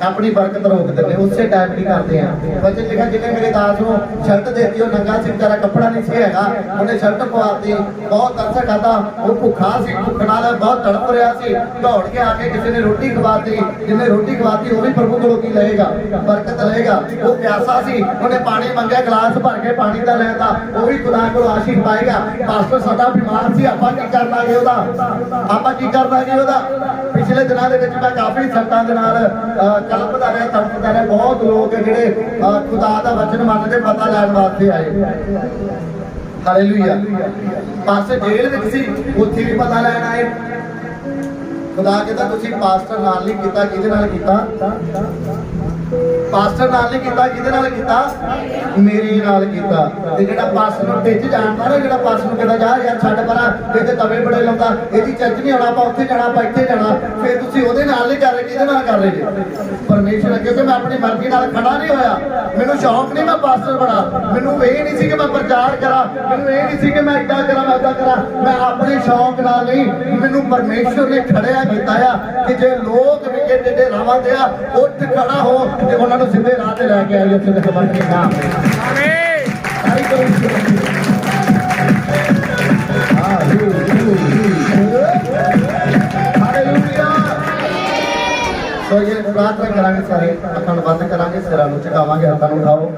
ਆਪਣੀ ਬਰਕਤ ਰੋਕ ਦਿੰਦੇ, ਉਸੇ ਟਾਈਮ ਕੀ ਕਰਦੇ ਆ। ਬੱਚੇ ਲਿਖਿਆ ਜਿਹਨੇ ਮੇਰੇ ਦਾਸ ਨੂੰ ਸ਼ਰਟ ਦੇਤੀ, ਉਹ ਨੰਗਾ ਸੀ ਵਿਚਾਰਾ, ਕੱਪੜਾ ਨਹੀਂ ਸੀ ਹੈਗਾ, ਉਹਨੇ ਸ਼ਰਟ ਪਵਾਤੀ, ਬਹੁਤ ਤਰਸ ਖਾਦਾ, ਉਹ ਭੁੱਖਾ ਸੀ, ਭੁੱਖ ਨਾਲ ਬਹੁਤ ਤੜਪ ਰਿਹਾ ਸੀ, ਦੌੜ ਕੇ ਆ ਕੇ ਕਿਸੇ ਨੇ ਰੋਟੀ ਖਵਾਤੀ, ਜਿਹਨੇ ਰੋਟੀ ਖਵਾਤੀ ਉਹ ਵੀ ਪ੍ਰਭੂ ਕੋਲੋਂ ਕੀ ਲਏਗਾ, ਬਰਕਤ ਲਏਗਾ। ਉਹ ਪਿਆਸਾ ਸੀ, ਉਹਨੇ ਪਾਣੀ ਮੰਗਿਆ, ਗਲਾਸ ਭਰ ਕੇ ਪਾਣੀ ਦਾ ਲੈਤਾ, ਉਹ ਵੀ ਖੁਦਾ ਕੋਲੋਂ ਆਸ਼ੀਸ਼ ਪਾਏਗਾ। ਪਾਸਟਰ ਸਾਡਾ ਬਿਮਾਰ ਸੀ, ਆਪਾਂ ਕੀ ਕਰ ਲਾਂਗੇ ਉਹਦਾ, ਆਪਾਂ ਕੀ ਕਰ ਲਾਂਗੇ ਉਹਦਾ। ਪਿਛਲੇ ਦਿਨਾਂ ਦੇ ਵਿੱਚ ਮੈਂ ਕਾਫੀ ਸੰਤਾਂ ਦੇ ਨਾਲ ਕਲਪਦਾ ਰਿਹਾ, ਤੜਪਦਾ ਰਿਹਾ। ਬਹੁਤ ਲੋਕ ਜਿਹੜੇ ਖੁਦਾ ਦਾ ਵਚਨ ਮੰਨਦੇ ਪਤਾ ਲੈਣ ਵਾਸਤੇ ਆਏ। ਹਾਲੇਲੂਇਆ। ਪਾਸਟਰ ਜੇਲ੍ਹ ਵਿੱਚ ਸੀ, ਉੱਥੇ ਵੀ ਪਤਾ ਲੈਣ ਆਏ। ਖੁਦਾ ਕਹਿੰਦਾ ਤੁਸੀਂ ਪਾਸਟਰ ਨਾਲ ਨਹੀਂ ਕੀਤਾ, ਕਿਹਦੇ ਨਾਲ ਕੀਤਾ? ਪਾਸਟਰ ਨਾਲ ਨਹੀਂ ਕੀਤਾ, ਕਿਹਦੇ ਨਾਲ ਕੀਤਾ? ਮੇਰੇ ਨਾਲ ਕੀਤਾ। ਤੇ ਜਿਹੜਾ ਪਾਸਟਰ ਨੂੰ ਟਿੱਚ ਜਾਣਦਾ ਨਾ, ਜਿਹੜਾ ਪਾਸਟਰ ਨੂੰ ਕਹਿੰਦਾ ਜਾ ਯਾਰ ਛੱਡ ਪਰਾਂ, ਇਹ ਤੇ ਤਵੇ ਬੜੇ ਲਾਉਂਦਾ, ਇਹਦੀ ਚਰਚ ਨਹੀਂ ਆਉਣਾ, ਆਪਾਂ ਉੱਥੇ ਜਾਣਾ, ਆਪਾਂ ਇੱਥੇ ਜਾਣਾ, ਫਿਰ ਤੁਸੀਂ ਉਹਦੇ ਨਾਲ ਨਹੀਂ ਕਰ ਰਹੇ, ਕਿਹਦੇ ਨਾਲ ਕਰ ਰਹੇ ਜੀ? ਪਰਮੇਸ਼ਰ ਅੱਗੇ। ਕਿ ਮੈਂ ਆਪਣੀ ਮਰਜ਼ੀ ਨਾਲ ਖੜਾ ਨਹੀਂ ਹੋਇਆ, ਮੈਨੂੰ ਸ਼ੌਕ ਨਹੀਂ ਮੈਂ ਪਾਸਟਰ ਬਣਾ, ਮੈਨੂੰ ਇਹ ਨਹੀਂ ਸੀ ਕਿ ਮੈਂ ਪ੍ਰਚਾਰ ਕਰਾਂ, ਮੈਨੂੰ ਇਹ ਨਹੀਂ ਸੀ ਕਿ ਮੈਂ ਇੱਦਾਂ ਕਰਾਂ, ਮੈਂ ਇੱਦਾਂ ਕਰਾਂ। ਮੈਂ ਆਪਣੇ ਸ਼ੌਕ ਨਾਲ ਨਹੀਂ, ਮੈਨੂੰ ਪਰਮੇਸ਼ਰ ਨੇ ਖੜਿਆ ਕੀਤਾ ਆ ਕਿ ਜੇ ਲੋਕ ਵੀ ਜਿਹੜੇ ਰਾਵਾਂ ਤੇ ਆ ਉੱਠ ਖੜਾ ਹੋ ਤੇ ਉਹਨਾਂ ਨੂੰ ਸਿੱਧੇ ਰਾਹ ਤੇ ਲੈ ਕੇ ਆਈ। ਉੱਥੇ ਦੇ ਕਮਰ ਦੇ ਨਾਮ ਸੋ ਇਹ ਪ੍ਰਾਰਥਨਾ ਕਰਾਂਗੇ, ਸਾਰੇ ਅੱਖਾਂ ਨੂੰ ਬੰਦ ਕਰਾਂਗੇ, ਸਿਰਾਂ ਨੂੰ ਝੁਕਾਵਾਂਗੇ, ਹੱਥਾਂ ਨੂੰ ਉਠਾਓ।